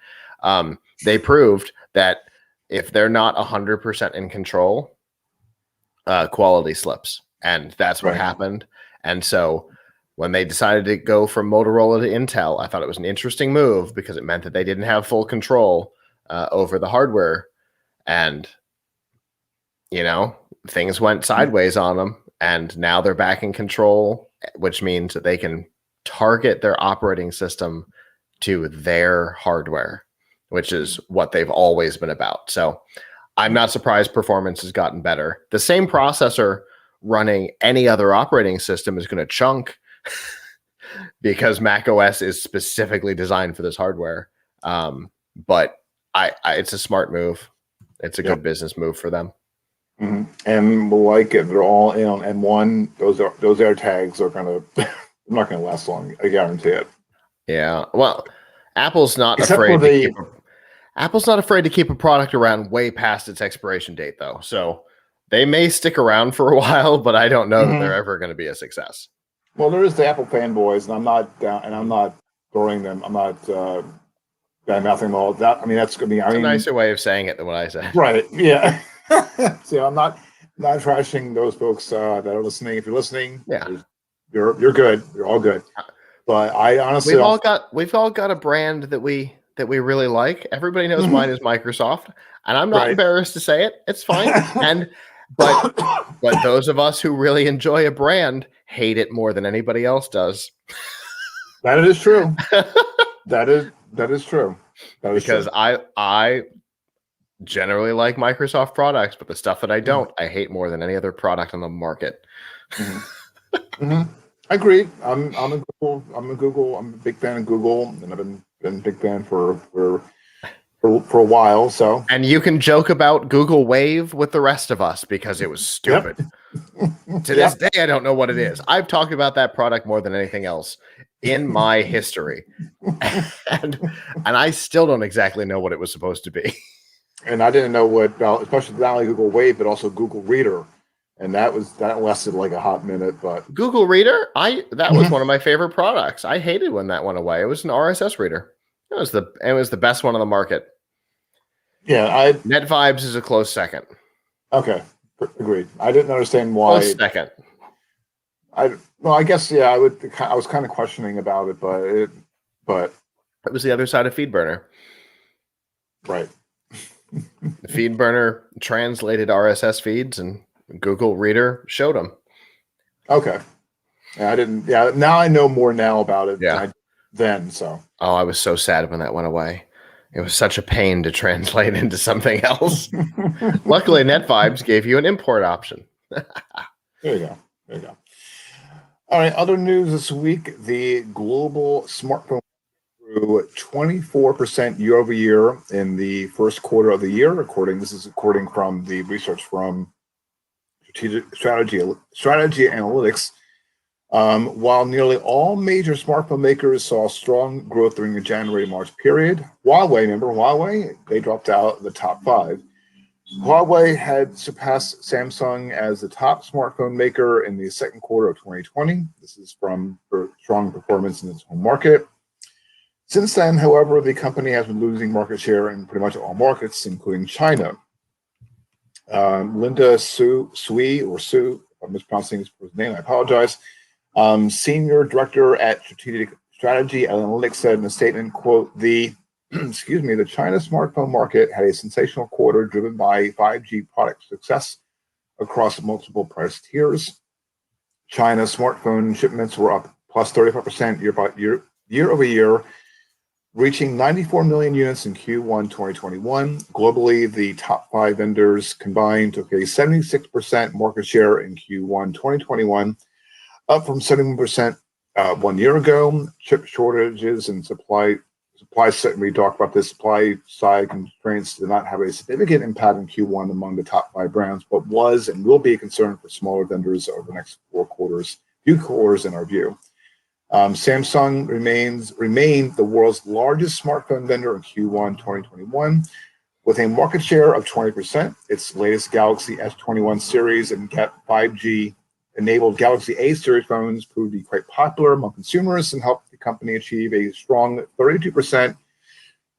S2: They proved that if they're not 100% in control, quality slips. And that's what happened. And so when they decided to go from Motorola to Intel, I thought it was an interesting move because it meant that they didn't have full control over the hardware. And, things went sideways on them, and now they're back in control, which means that they can target their operating system to their hardware, which is what they've always been about. So I'm not surprised performance has gotten better. The same processor running any other operating system is going to chunk because Mac OS is specifically designed for this hardware. But it's a smart move. It's a good business move for them.
S1: Mm-hmm. And like it, they're all in on M1. Those air tags are they're not gonna last long. I guarantee it.
S2: Yeah. Well, Apple's not afraid to keep a product around way past its expiration date, though. So they may stick around for a while, but I don't know that they're ever going to be a success.
S1: Well, there is the Apple fanboys, and I'm not throwing them. I'm not bad mouthing all that. I mean, that's gonna be
S2: a nicer way of saying it than what I said.
S1: Right? Yeah. So I'm not trashing those folks that are listening. If you're listening, you're good. You're all good. But I honestly,
S2: we've all got a brand that we really like. Everybody knows mine is Microsoft, and I'm not embarrassed to say it. It's fine. But those of us who really enjoy a brand hate it more than anybody else does.
S1: That is true. That is true.
S2: Because I generally like Microsoft products, but the stuff that I don't, I hate more than any other product on the market.
S1: I agree. I'm a Google. I'm a big fan of Google, and I've been a big fan for a while. So,
S2: and you can joke about Google Wave with the rest of us because it was stupid. To this day, I don't know what it is. I've talked about that product more than anything else in my history, and I still don't exactly know what it was supposed to be.
S1: And I didn't know what, especially not only Google Wave, but also Google Reader. And that lasted like a hot minute. But
S2: Google Reader, that was one of my favorite products. I hated when that went away. It was an RSS reader. It was the best one on the market.
S1: Yeah,
S2: NetVibes is a close second.
S1: Okay, agreed. I didn't understand why.
S2: Close second.
S1: I guess I was kind of questioning about it, but
S2: it was the other side of FeedBurner.
S1: Right.
S2: FeedBurner translated RSS feeds, and Google Reader showed them.
S1: Okay. Yeah, I didn't. Yeah, now I know more now about it.
S2: Yeah.
S1: Then so.
S2: Oh, I was so sad when that went away. It was such a pain to translate into something else. Luckily, NetVibes gave you an import option.
S1: There you go. All right. Other news this week: the global smartphone grew 24% year over year in the first quarter of the year. This is according from the research from Strategy Analytics. While nearly all major smartphone makers saw strong growth during the January-March period, Huawei, they dropped out of the top 5. Huawei had surpassed Samsung as the top smartphone maker in the second quarter of 2020. This is from strong performance in its home market. Since then, however, the company has been losing market share in pretty much all markets, including China. Linda Sui, or Su, if I'm mispronouncing his name, I apologize. Senior director at Strategy Analytics said in a statement, quote, the the China smartphone market had a sensational quarter driven by 5G product success across multiple price tiers. China smartphone shipments were up plus 35% year over year, reaching 94 million units in Q1 2021. Globally, the top 5 vendors combined took a 76% market share in Q1 2021, up from 71% 1 year ago. Chip shortages and supply we talked about this. Supply side constraints did not have a significant impact in Q1 among the top 5 brands, but was and will be a concern for smaller vendors over the next few quarters in our view. Samsung remained the world's largest smartphone vendor in Q1 2021, with a market share of 20%. Its latest Galaxy S21 series and 5G-enabled Galaxy A series phones proved to be quite popular among consumers and helped the company achieve a strong 32%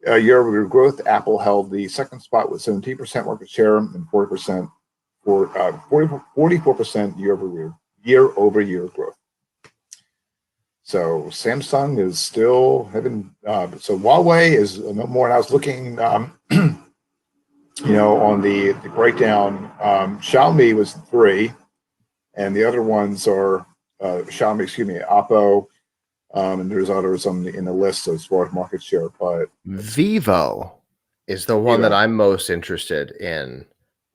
S1: year-over-year growth. Apple held the second spot with 17% market share and 44% year-over-year growth. So Samsung is still having. So Huawei is no more. And I was looking, on the breakdown. Xiaomi was 3, and the other ones are Oppo, and there's others in the list as far as market share. But
S2: Vivo is the one that I'm most interested in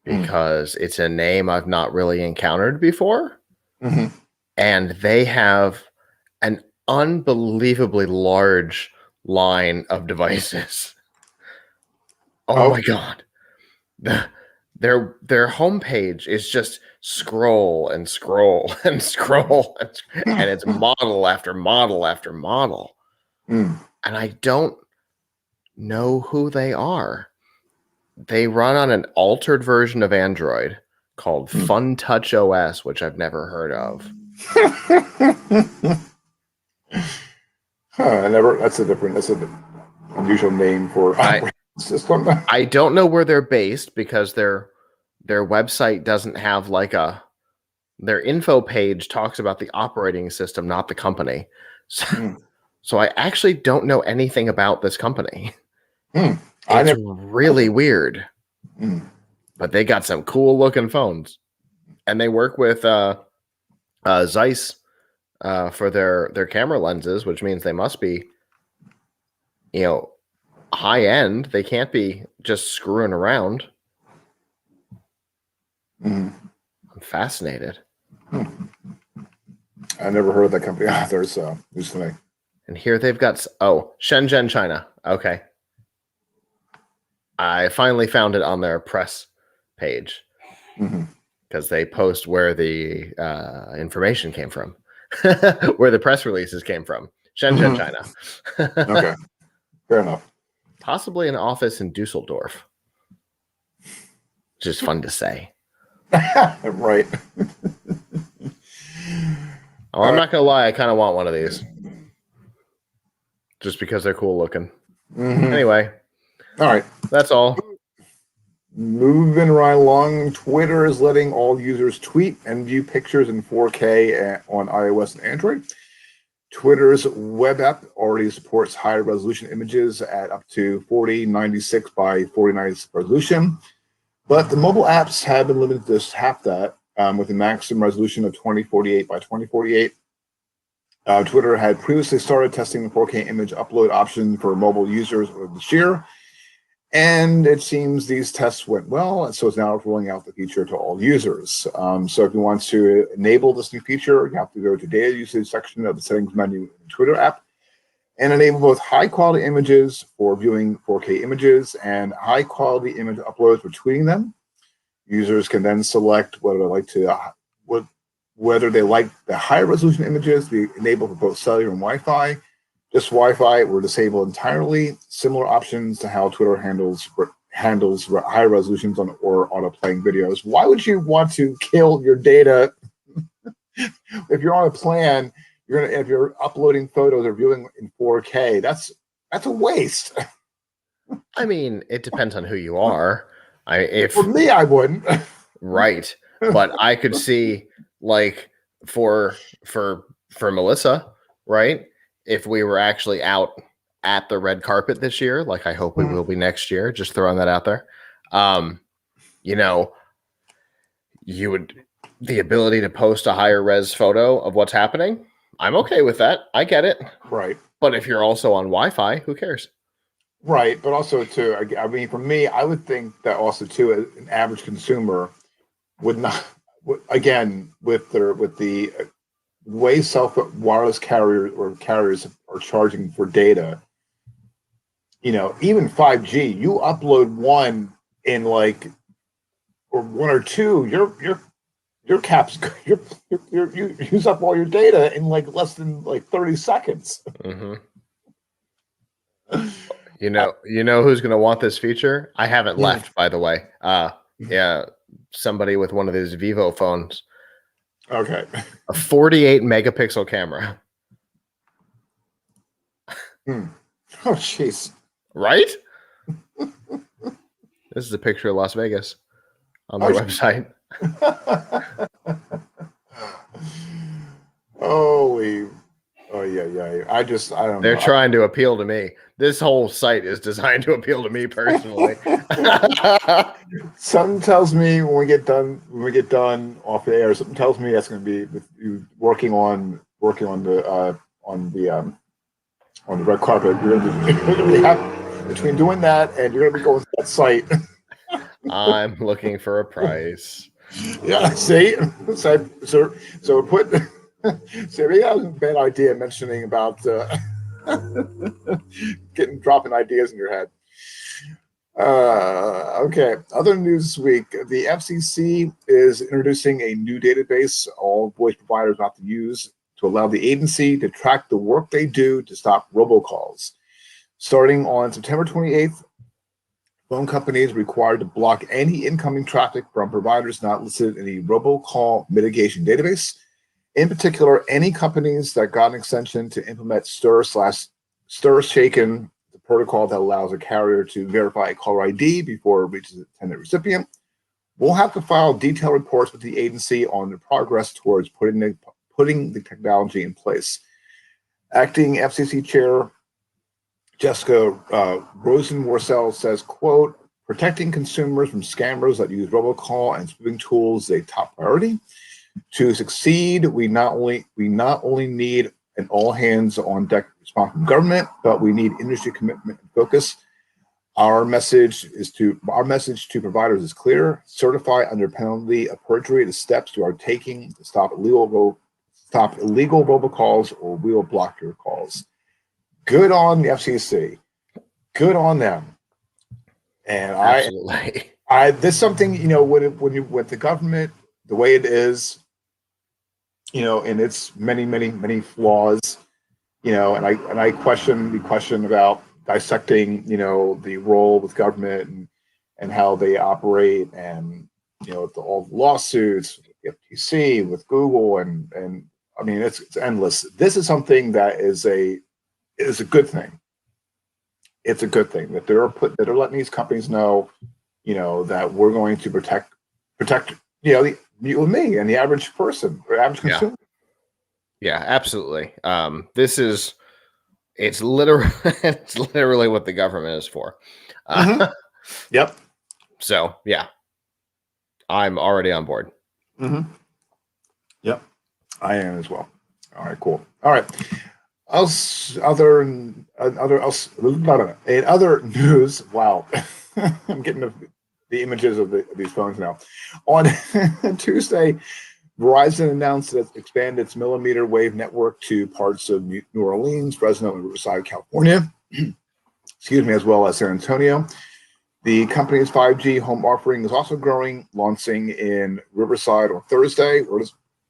S2: because it's a name I've not really encountered before, and they have an unbelievably large line of devices. Oh my God. Their homepage is just scroll and scroll and scroll, and it's model after model after model. And I don't know who they are. They run on an altered version of Android called FunTouch OS, which I've never heard of.
S1: That's an unusual name for operating system.
S2: I don't know where they're based because their website doesn't have their info page talks about the operating system, not the company. So I actually don't know anything about this company. It's really weird. But they got some cool looking phones, and they work with Zeiss for their camera lenses, which means they must be, high end. They can't be just screwing around. I'm fascinated.
S1: I never heard of that company either, so it's funny.
S2: And here they've got Shenzhen, China. Okay, I finally found it on their press page because they post where the information came from. Where the press releases came from. Shenzhen, China.
S1: Okay, fair enough.
S2: Possibly an office in Dusseldorf. Just fun to say.
S1: Right.
S2: I'm not going to lie. I kind of want one of these. Just because they're cool looking. Anyway.
S1: All right.
S2: That's all.
S1: Moving right along, Twitter is letting all users tweet and view pictures in 4K on iOS and Android. Twitter's web app already supports higher resolution images at up to 4096 by 4096 resolution, but the mobile apps have been limited to just half that, with a maximum resolution of 2048 by 2048. Twitter had previously started testing the 4K image upload option for mobile users this year, and it seems these tests went well, so it's now rolling out the feature to all users. So if you want to enable this new feature, you have to go to data usage section of the settings menu in the Twitter app and enable both high quality images for viewing 4K images and high quality image uploads for tweeting them. Users can then select whether they like the higher resolution images to be enabled for both cellular and Wi-Fi, just Wi-Fi, or disabled entirely. Similar options to how Twitter handles handles high resolutions on or auto playing videos. Why would you want to kill your data if you're on a plan? If you're uploading photos or viewing in 4K, that's a waste.
S2: I mean, it depends on who you are.
S1: For me, I wouldn't.
S2: Right, but I could see, like, for Melissa, right? If we were actually out at the red carpet this year, like I hope we will be next year, just throwing that out there. You know, the ability to post a higher res photo of what's happening, I'm okay with that. I get it.
S1: Right.
S2: But if you're also on Wi-Fi, who cares?
S1: Right. But also too, I mean, for me, I would think that also too, an average consumer would not, again, with the way wireless carriers are charging for data, even 5G, you upload one in like, or one or two, your caps, you use up all your data in like less than like 30 seconds.
S2: Mm-hmm. You know who's going to want this feature? I haven't left, by the way. Yeah, somebody with one of these Vivo phones.
S1: Okay.
S2: A 48 megapixel camera.
S1: Oh, jeez.
S2: Right? This is a picture of Las Vegas on their website.
S1: Oh, yeah. I don't know.
S2: They're trying to appeal to me. This whole site is designed to appeal to me personally.
S1: Something tells me when we get done off the air, something tells me that's going to be with you working on the red carpet. You're going to be happy between doing that, and you're going to be going to that site.
S2: I'm looking for a price.
S1: Yeah, see, so put. So maybe that was a bad idea mentioning about dropping ideas in your head. Okay. Other news this week: the FCC is introducing a new database all voice providers have to use to allow the agency to track the work they do to stop robocalls. Starting on September 28th, phone companies are required to block any incoming traffic from providers not listed in the robocall mitigation database. In particular, any companies that got an extension to implement STIR/SHAKEN, the protocol that allows a carrier to verify a caller ID before it reaches the intended recipient, will have to file detailed reports with the agency on the progress towards putting the technology in place. Acting FCC Chair Jessica Rosenworcel says, quote, protecting consumers from scammers that use robocall and spoofing tools is a top priority. To succeed, we not only need an all hands on deck response from government, but we need industry commitment and focus. Our message to providers is clear: certify under penalty of perjury the steps you are taking to stop illegal robocalls, or we will block your calls. Good on the FCC. Good on them. And
S2: Absolutely.
S1: there's something, with the government, the way it is, in its many flaws, and I question about dissecting, the role with government and how they operate, and all the lawsuits, with the FTC, with Google, and I mean it's endless. This is something that is a good thing. It's a good thing that they're letting these companies know, that we're going to protect, you and me and the average person or average consumer.
S2: Yeah, absolutely. It's literally what the government is for.
S1: Yep.
S2: So yeah, I'm already on board.
S1: Mm-hmm. Yep, I am as well. All right, cool. All right. In other news, wow, I'm getting the images of these phones now. On Tuesday, Verizon announced that it expanded its millimeter wave network to parts of New Orleans, Fresno, and Riverside, California, as well as San Antonio. The company's 5G home offering is also growing, launching in Riverside on Thursday, or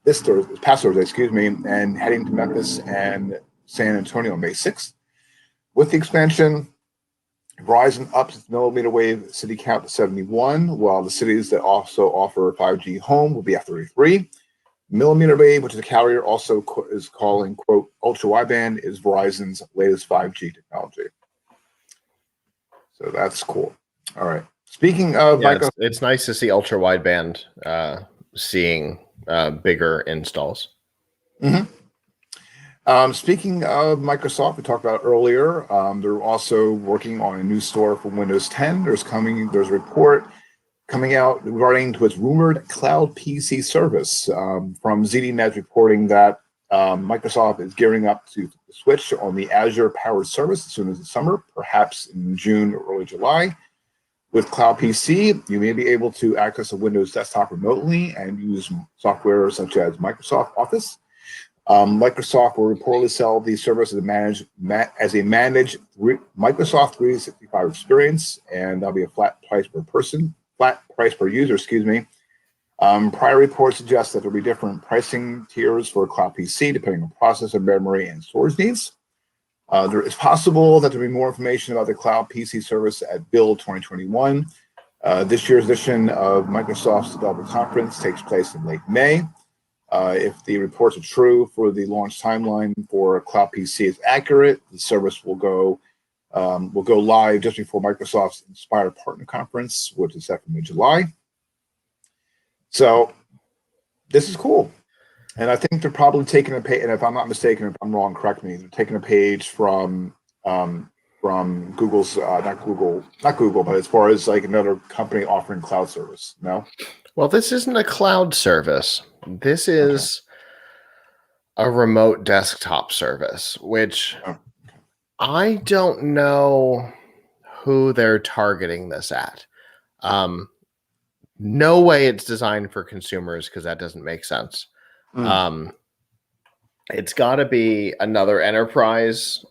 S1: this past Thursday, and heading to Memphis and San Antonio on May 6th. With the expansion, Verizon ups its millimeter wave city count to 71, while the cities that also offer 5G home will be at 33. Millimeter wave, which the carrier also is calling, quote, ultra wideband, is Verizon's latest 5G technology. So that's cool. All right. Speaking of
S2: Microsoft, it's nice to see ultra wideband seeing bigger installs.
S1: Mm-hmm. Speaking of Microsoft, we talked about earlier, they're also working on a new store for Windows 10. There's a report coming out regarding to its rumored cloud PC service from ZDNet reporting that Microsoft is gearing up to switch on the Azure powered service as soon as the summer, perhaps in June or early July. With Cloud PC, you may be able to access a Windows desktop remotely and use software such as Microsoft Office. Microsoft will reportedly sell the service as a managed Microsoft 365 experience, and that'll be a flat price per user, excuse me. Prior reports suggest that there'll be different pricing tiers for Cloud PC depending on processor, memory, and storage needs. It's possible that there'll be more information about the Cloud PC service at Build 2021. This year's edition of Microsoft's Developer Conference takes place in late May. If the reports are true for the launch timeline for Cloud PC is accurate, the service will go live just before Microsoft's Inspire Partner Conference, which is set for mid-July. So this is cool. And I think they're probably taking a page, and if I'm not mistaken, if I'm wrong, correct me, they're taking a page from Google's, not Google, but as far as like another company offering cloud service, no?
S2: Well, this isn't a cloud service. This is a remote desktop service, which I don't know who they're targeting this at. No way it's designed for consumers because that doesn't make sense. It's got to be another enterprise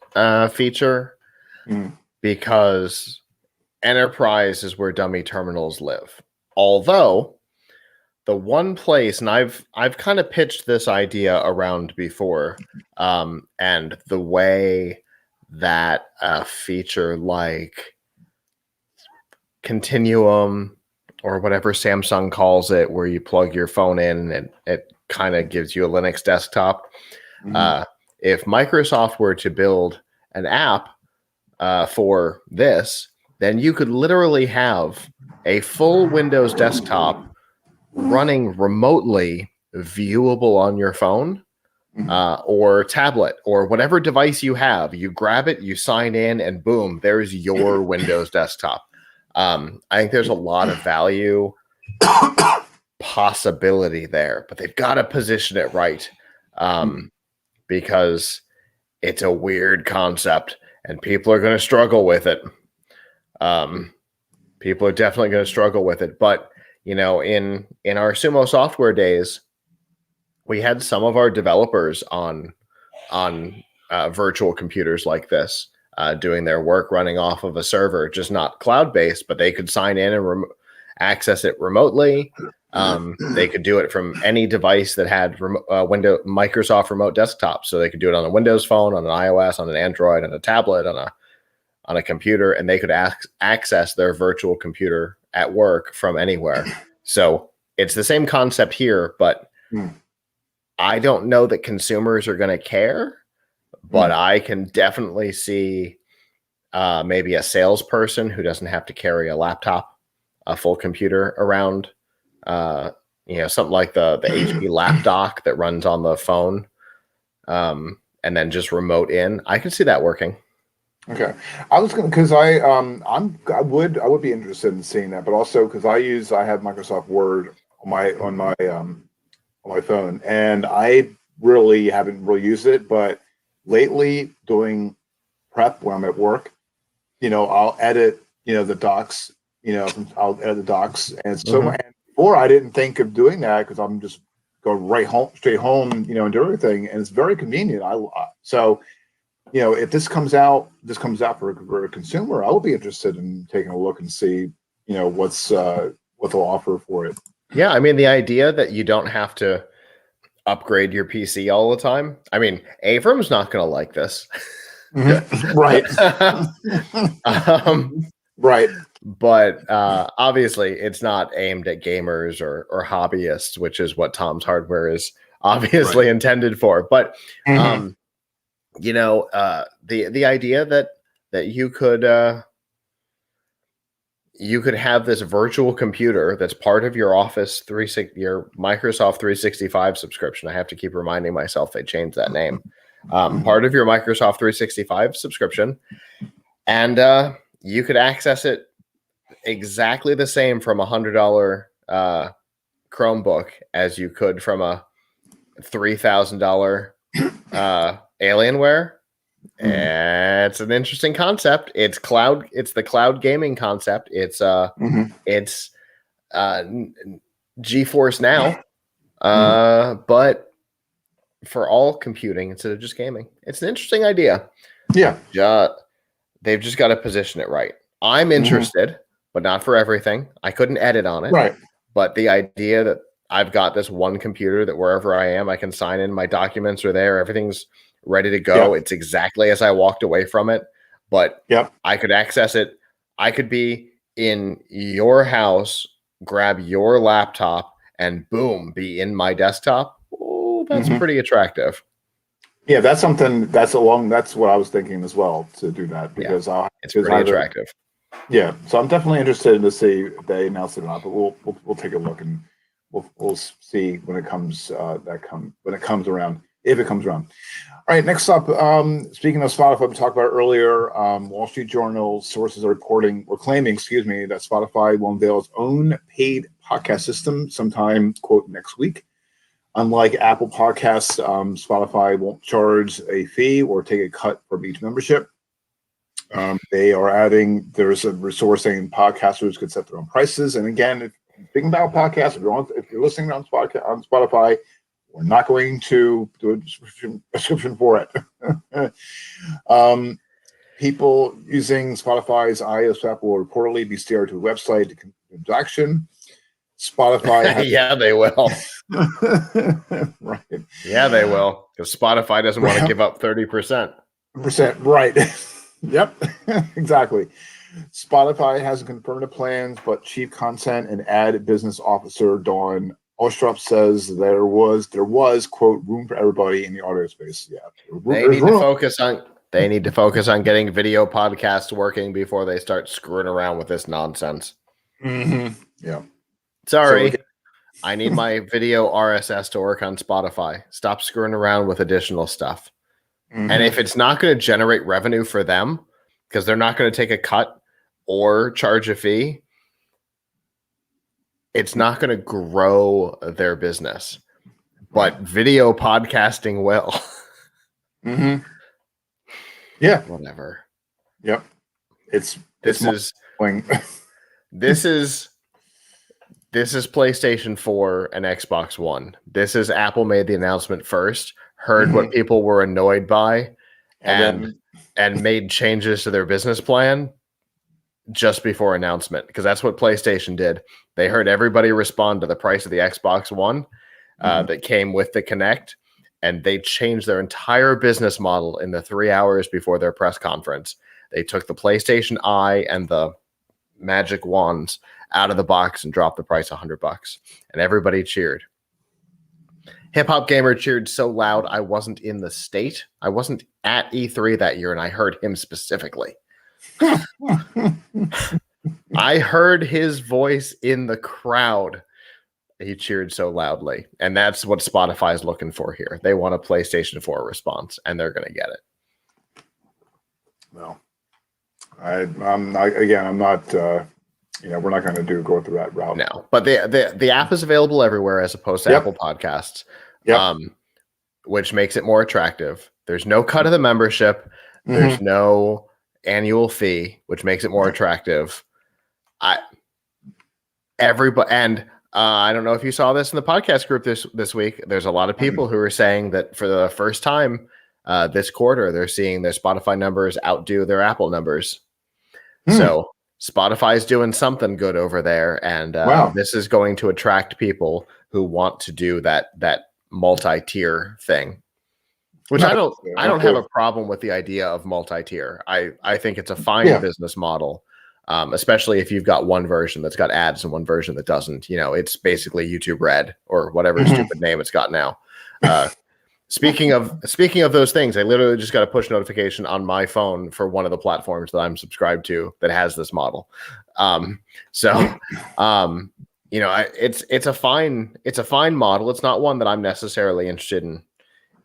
S2: feature because enterprise is where dummy terminals live. Although the one place, and I've kind of pitched this idea around before, and the way that a feature like Continuum or whatever Samsung calls it, where you plug your phone in and it kind of gives you a Linux desktop. If Microsoft were to build an app for this, then you could literally have a full Windows desktop running remotely, viewable on your phone or tablet or whatever device you have. You grab it, you sign in, and boom, there's your Windows desktop. I think there's a lot of value possibility there, but they've got to position it right because it's a weird concept and people are going to struggle with it. People are definitely going to struggle with it, but you know, in our Sumo software days, we had some of our developers on virtual computers like this, doing their work running off of a server, just not cloud-based, but they could sign in and access it remotely. They could do it from any device that had Microsoft Remote Desktop. So they could do it on a Windows phone, on an iOS, on an Android, on a tablet, on a computer, and they could access their virtual computer at work from anywhere. So it's the same concept here, but I don't know that consumers are going to care, but I can definitely see maybe a salesperson who doesn't have to carry a laptop, a full computer around, something like the HP Lapdock that runs on the phone, and then just remote in. I can see that working.
S1: Okay, I was going because I would be interested in seeing that, but also because I have Microsoft Word on my phone, and I really haven't used it, but lately doing prep when I'm at work, I'll edit, the docs, I'll edit the docs, and so and before I didn't think of doing that because I'm just go straight home, and do everything, and it's very convenient. If this comes out for a consumer, I would be interested in taking a look and see, what they'll offer for it.
S2: Yeah, I mean, the idea that you don't have to upgrade your PC all the time. I mean, Avram's not going to like this.
S1: Mhm. Right. Right.
S2: But obviously, it's not aimed at gamers or hobbyists, which is what Tom's Hardware is obviously intended for. But
S1: Mhm.
S2: the idea that you could have this virtual computer that's part of your your Microsoft 365 subscription. I have to keep reminding myself they changed that name. Part of your Microsoft 365 subscription, and you could access it exactly the same from $100 Chromebook as you could from a $3,000 Alienware. It's an interesting concept. It's the cloud gaming concept. It's GeForce Now, but for all computing instead of just gaming. It's an interesting idea.
S1: Yeah.
S2: They've just got to position it right. I'm interested, but not for everything. I couldn't edit on it.
S1: Right.
S2: But the idea that I've got this one computer that wherever I am, I can sign in, my documents are there, everything's ready to go. It's exactly as I walked away from it, but I could access it. I could be in your house, grab your laptop, and boom, be in my desktop. Oh, that's pretty attractive.
S1: Yeah, that's something that's what I was thinking as well, to do that, because
S2: it's pretty attractive.
S1: Yeah, so I'm definitely interested to see if they announce it or not, but we'll take a look, and we'll see when it comes when it comes around, if it comes around. All right, next up, speaking of Spotify, we talked about earlier, Wall Street Journal sources are claiming, that Spotify will unveil its own paid podcast system sometime, quote, next week. Unlike Apple Podcasts, Spotify won't charge a fee or take a cut from each membership. They are adding, there's a resource saying podcasters could set their own prices. And again, if you're thinking about podcasts, if you're listening on Spotify, we're not going to do a subscription for it. People using Spotify's iOS app will reportedly be steered to a website to conduct action. Spotify
S2: yeah, they will.
S1: Right.
S2: Yeah, they will, because Spotify doesn't want to give up 30%.
S1: Right. Yep. Exactly. Spotify hasn't confirmed the plans, but Chief Content and Ad Business Officer Dawn Ostrup says there was quote, room for everybody in the audio space. Yeah.
S2: They need to focus on getting video podcasts working before they start screwing around with this nonsense.
S1: Yeah.
S2: Sorry. I need my video RSS to work on Spotify. Stop screwing around with additional stuff. And if it's not going to generate revenue for them, because they're not going to take a cut or charge a fee, it's not going to grow their business. But video podcasting will.
S1: Yeah.
S2: Whatever.
S1: Yep. This is PlayStation 4 and Xbox One. This is Apple made the announcement first, heard what people were annoyed by, and made changes to their business plan just before announcement, because that's what PlayStation did. They heard everybody respond to the price of the Xbox One that came with the Kinect, and they changed their entire business model in the 3 hours before their press conference. They took the PlayStation Eye and the Magic Wands out of the box and dropped the price $100, and everybody cheered. Hip Hop Gamer cheered so loud I wasn't in the state. I wasn't at E3 that year, and I heard him specifically. I heard his voice in the crowd. He cheered so loudly, and that's what Spotify is looking for here. They want a PlayStation 4 response, and they're going to get it. Well, I'm not. We're not going to go through that route.
S2: No, but the app is available everywhere as opposed to Apple Podcasts, which makes it more attractive. There's no cut of the membership. There's no annual fee, which makes it more attractive. I don't know if you saw this in the podcast group this week. There's a lot of people who are saying that for the first time this quarter, they're seeing their Spotify numbers outdo their Apple numbers. So Spotify's doing something good over there, and this is going to attract people who want to do that multi-tier thing. Which
S1: No,
S2: I don't have a problem with the idea of multi-tier. I think it's a fine
S1: Yeah.
S2: business model, especially if you've got one version that's got ads and one version that doesn't. You know, it's basically YouTube Red or whatever
S1: Mhm.
S2: stupid name it's got now. Speaking of those things, I literally just got a push notification on my phone for one of the platforms that I'm subscribed to that has this model. You know, it's a fine model. It's not one that I'm necessarily interested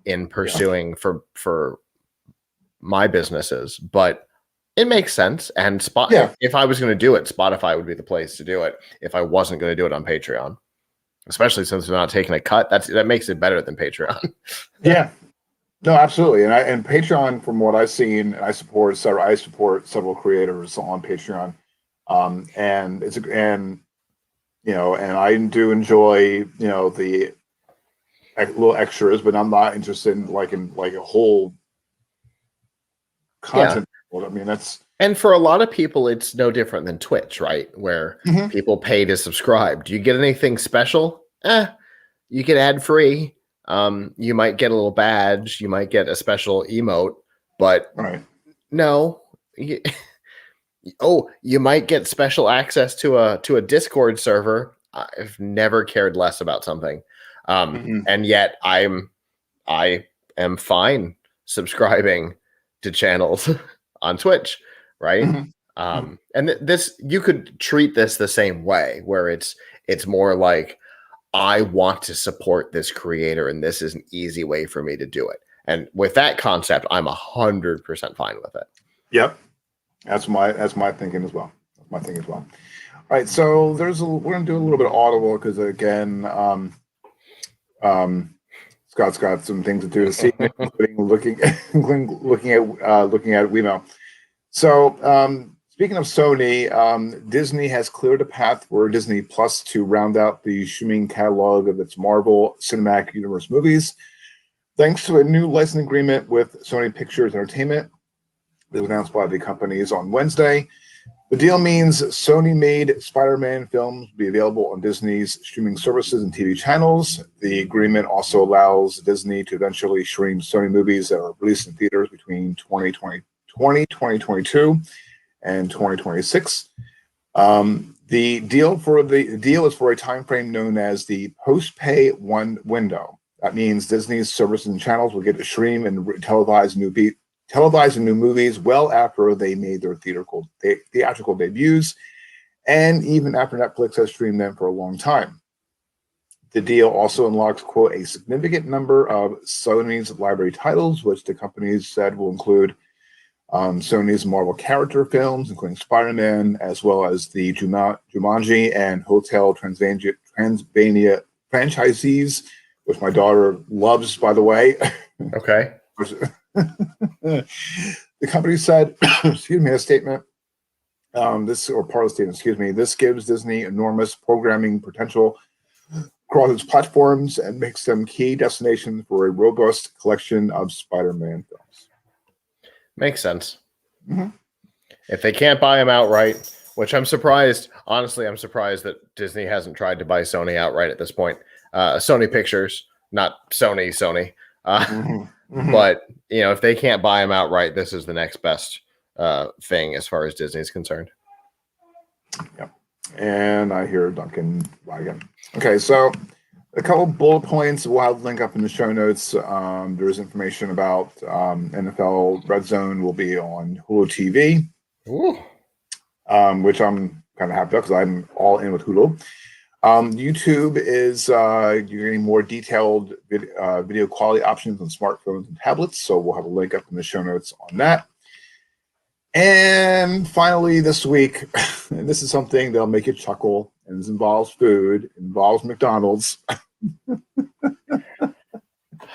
S2: in pursuing for my businesses, but it makes sense. And if I was going to do it, Spotify would be the place to do it. If I wasn't going to do it on Patreon, especially since they're not taking a cut, that makes it better than Patreon.
S1: Yeah, no, absolutely. And Patreon, from what I've seen, I support several creators on Patreon, and you know, and I do enjoy, you know, the little extras, but I'm not interested in like a whole content. Yeah. I mean, that's.
S2: And for a lot of people, it's no different than Twitch, right? Where people pay to subscribe. Do you get anything special? You get ad free. You might get a little badge. You might get a special emote, but no. You might get special access to a Discord server. I've never cared less about something, and yet I am fine subscribing to channels on Twitch, right? And this, you could treat this the same way, where it's more like, I want to support this creator, and this is an easy way for me to do it. And with that concept, I'm 100% fine with it.
S1: Yep. That's my thinking as well. All right, so we're gonna do a little bit of Audible because again, Scott's got some things to do this evening, including looking at Wemo. So speaking of Sony, Disney has cleared a path for Disney Plus to round out the streaming catalog of its Marvel Cinematic Universe movies, thanks to a new licensing agreement with Sony Pictures Entertainment. It was announced by the companies on Wednesday. The deal means Sony-made Spider-Man films will be available on Disney's streaming services and TV channels. The agreement also allows Disney to eventually stream Sony movies that are released in theaters between 2022 and 2026. The deal is for a time frame known as the post-pay one window. That means Disney's services and channels will get to stream and televise new movies well after they made their theatrical debuts, and even after Netflix has streamed them for a long time. The deal also unlocks, quote, a significant number of Sony's library titles, which the companies said will include Sony's Marvel character films, including Spider-Man, as well as the Jumanji and Hotel Transylvania franchises, which my daughter loves, by the way.
S2: Okay.
S1: The company said, excuse me, a statement, this gives Disney enormous programming potential across its platforms and makes them key destinations for a robust collection of Spider-Man films.
S2: Makes sense. If they can't buy them outright, which I'm surprised, honestly, I'm surprised that Disney hasn't tried to buy Sony outright at this point. Sony Pictures, not Sony. But you know, if they can't buy them outright, this is the next best thing as far as Disney's concerned.
S1: Yep. And I hear Duncan Wagon. Okay, so a couple bullet points. We'll have a link up in the show notes. There's information about NFL Red Zone will be on Hulu TV, which I'm kind of happy about because I'm all in with Hulu. YouTube is you're getting more detailed video quality options on smartphones and tablets, so we'll have a link up in the show notes on that. And finally, this week, and this is something that'll make you chuckle, and this involves food, it involves McDonald's.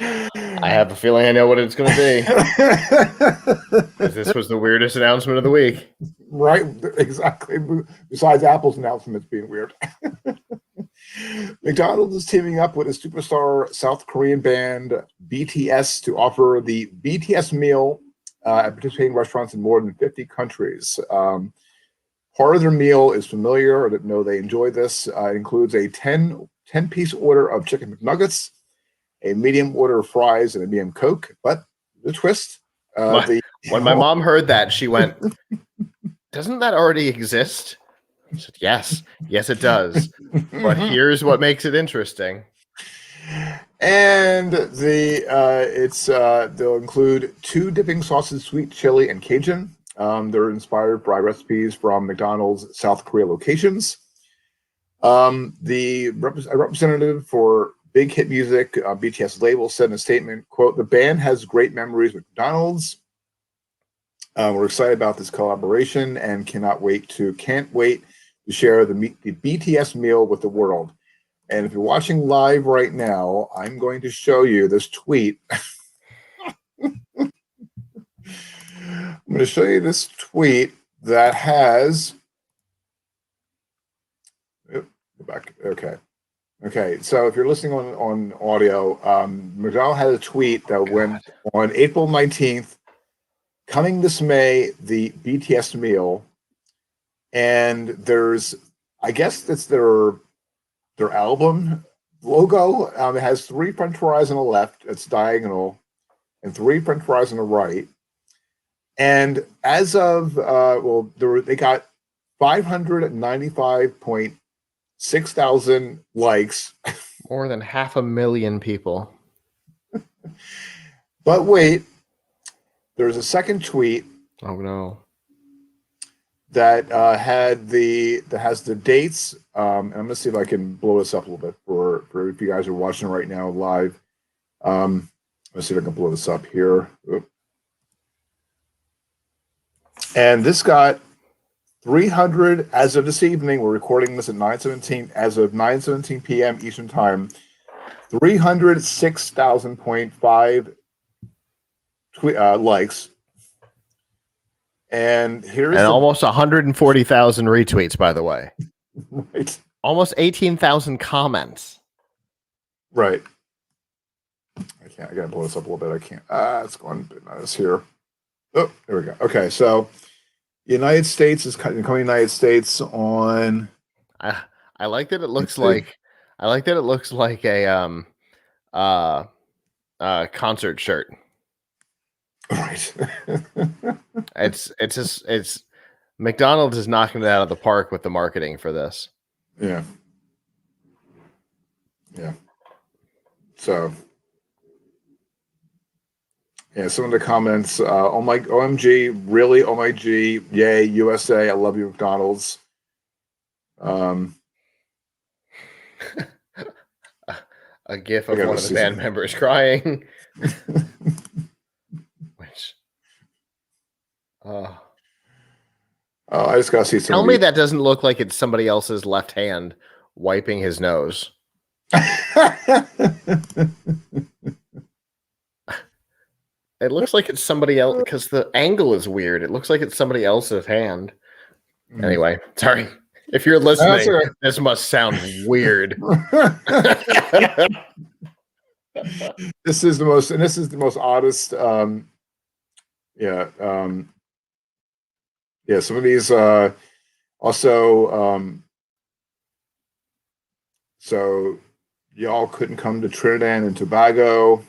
S2: I have a feeling I know what it's going to be. This was the weirdest announcement of the week.
S1: Right, exactly. Besides Apple's announcement being weird. McDonald's is teaming up with a superstar South Korean band, BTS, to offer the BTS meal at participating restaurants in more than 50 countries. Part of their meal is familiar. I didn't know they enjoy this. It includes a 10-piece order of chicken McNuggets, a medium order of fries, and a medium Coke. But the twist,
S2: when my mom heard that, she went, "Doesn't that already exist?" I said, yes, it does. But here's what makes it interesting.
S1: And they'll include 2 dipping sauces: sweet chili and Cajun. They're inspired by recipes from McDonald's South Korea locations. The representative for Big Hit Music, BTS label, said in a statement, quote, "The band has great memories with McDonald's. We're excited about this collaboration and can't wait to share the BTS meal with the world." And if you're watching live right now, I'm going to show you this tweet. I'm going to show you this tweet that has. Go back. Okay. So if you're listening on audio, McDonald had a tweet that went on April 19th. Coming this May, the BTS meal, and there's, I guess that's their album logo. It has 3 French fries on the left, it's diagonal, and 3 French fries on the right. And as of they got 595.6 thousand likes.
S2: More than 500,000 people.
S1: But wait. There's a second tweet.
S2: Oh no!
S1: That has the dates. And I'm gonna see if I can blow this up a little bit for if you guys are watching right now live. Let's see if I can blow this up here. Oop. And this got 300 as of this evening. We're recording this at 9:17. As of 9:17 p.m. Eastern Time, 306,000.5 likes, and
S2: almost 140,000 retweets. By the way,
S1: right?
S2: Almost 18,000 comments.
S1: Right. I gotta blow this up a little bit. I can't. It's going a bit nice here. Oh, there we go. Okay, so United States is coming. United States on.
S2: I like that it looks like. I like that it looks like a concert shirt.
S1: Right.
S2: it's McDonald's is knocking it out of the park with the marketing for this.
S1: Yeah. So some of the comments, oh my OMG, really? Oh my G, yay, USA, I love you, McDonald's.
S2: A gif of one of the band members crying.
S1: I just gotta see some.
S2: Tell me that doesn't look like it's somebody else's left hand wiping his nose. It looks like it's somebody else because the angle is weird. It looks like it's somebody else's hand. Anyway, sorry. If you're listening, this must sound weird.
S1: This is the most oddest. Some of these also. So y'all couldn't come to Trinidad and Tobago.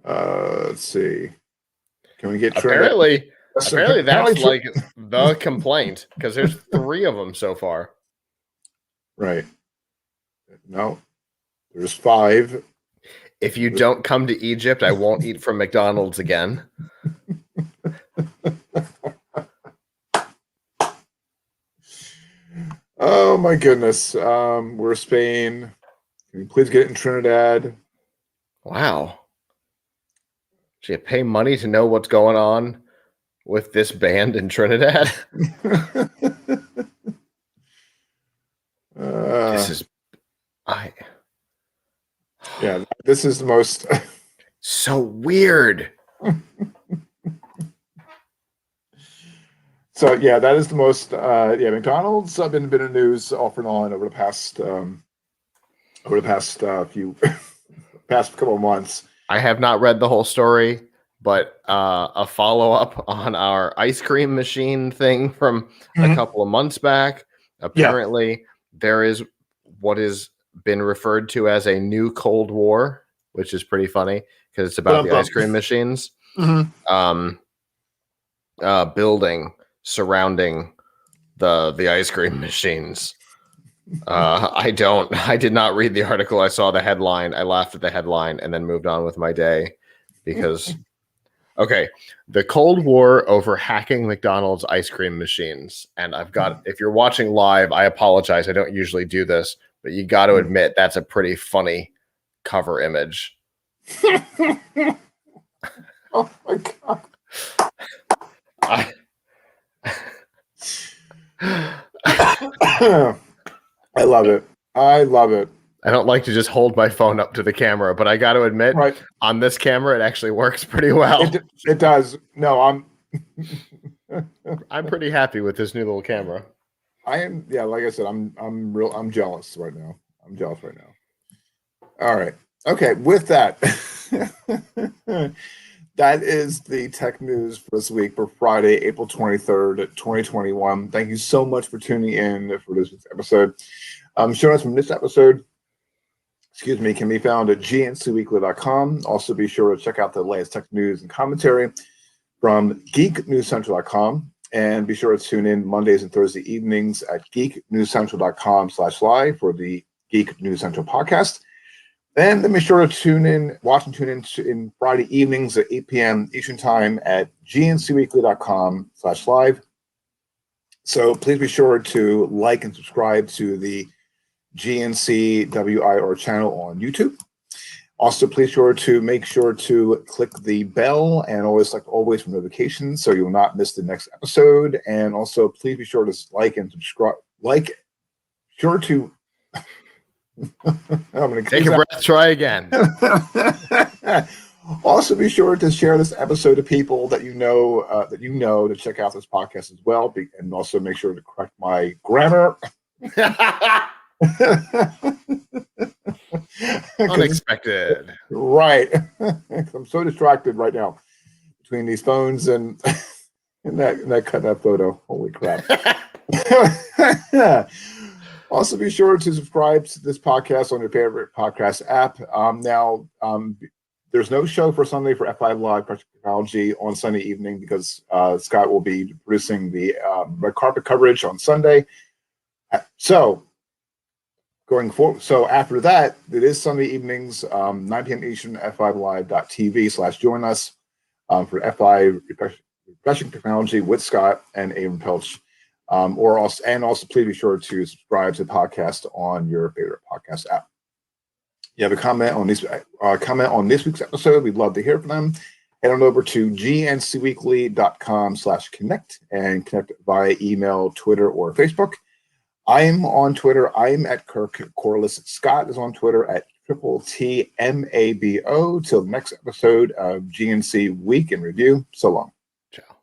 S1: Let's see. Can we get Trinidad?
S2: Apparently that's like the complaint because there's 3 of them so far.
S1: Right. No, there's 5.
S2: If you don't come to Egypt, I won't eat from McDonald's again.
S1: Oh my goodness. We're Spain. Can you please get it in Trinidad?
S2: Wow. Should you pay money to know what's going on with this band in Trinidad? This
S1: is the most
S2: so weird.
S1: So that is the most. McDonald's have been in news off and on over the past past couple of months.
S2: I have not read the whole story, but a follow-up on our ice cream machine thing from a couple of months back. Apparently, there is what has been referred to as a new Cold War which is pretty funny because it's about the ice cream machines. Building surrounding the ice cream machines. I did not read the article. I saw the headline. I laughed at the headline and then moved on with my day because, okay, the Cold War over hacking McDonald's ice cream machines. And if you're watching live, I apologize. I don't usually do this, but you got to admit that's a pretty funny cover image.
S1: Oh my God. I love it. I love it.
S2: I don't like to just hold my phone up to the camera, but I got to admit, on this camera, it actually works pretty well.
S1: It does. No,
S2: I'm pretty happy with this new little camera.
S1: I am. Yeah, like I said, I'm jealous right now. I'm jealous right now. All right. Okay. With that, that is the tech news for this week for Friday, April 23rd, 2021. Thank you so much for tuning in for this week's episode. Show notes from this episode, can be found at gncweekly.com. Also, be sure to check out the latest tech news and commentary from geeknewscentral.com. And be sure to tune in Mondays and Thursday evenings at geeknewscentral.com/live for the Geek News Central podcast. And then be sure to watch and tune in Friday evenings at 8 p.m. Eastern Time at gncweekly.com/live. So please be sure to like and subscribe to the GNC WIR channel on YouTube. Also, please make sure to click the bell and always for notifications so you will not miss the next episode. And also, please be sure to like and subscribe.
S2: Take a breath, try again.
S1: Also, be sure to share this episode to people that you know to check out this podcast as well, and also make sure to correct my grammar.
S2: Unexpected.
S1: Right. I'm so distracted right now between these phones and that photo. Holy crap. Also, be sure to subscribe to this podcast on your favorite podcast app. There's no show for Sunday for F5 Live Practical Technology on Sunday evening because Scott will be producing the red carpet coverage on Sunday. So after that, it is Sunday evenings, 9 p.m. Eastern, f5live.tv/join us for F5 Refreshing Technology with Scott and Abram Pelch. Also, please be sure to subscribe to the podcast on your favorite podcast app. You have a comment on this week's episode, we'd love to hear from them. Head on over to gncweekly.com/connect and connect via email, Twitter, or Facebook. I'm on Twitter. I'm at Kirk Corliss. Scott is on Twitter at TTMABO. Till the next episode of GNC Week in Review. So long.
S2: Ciao.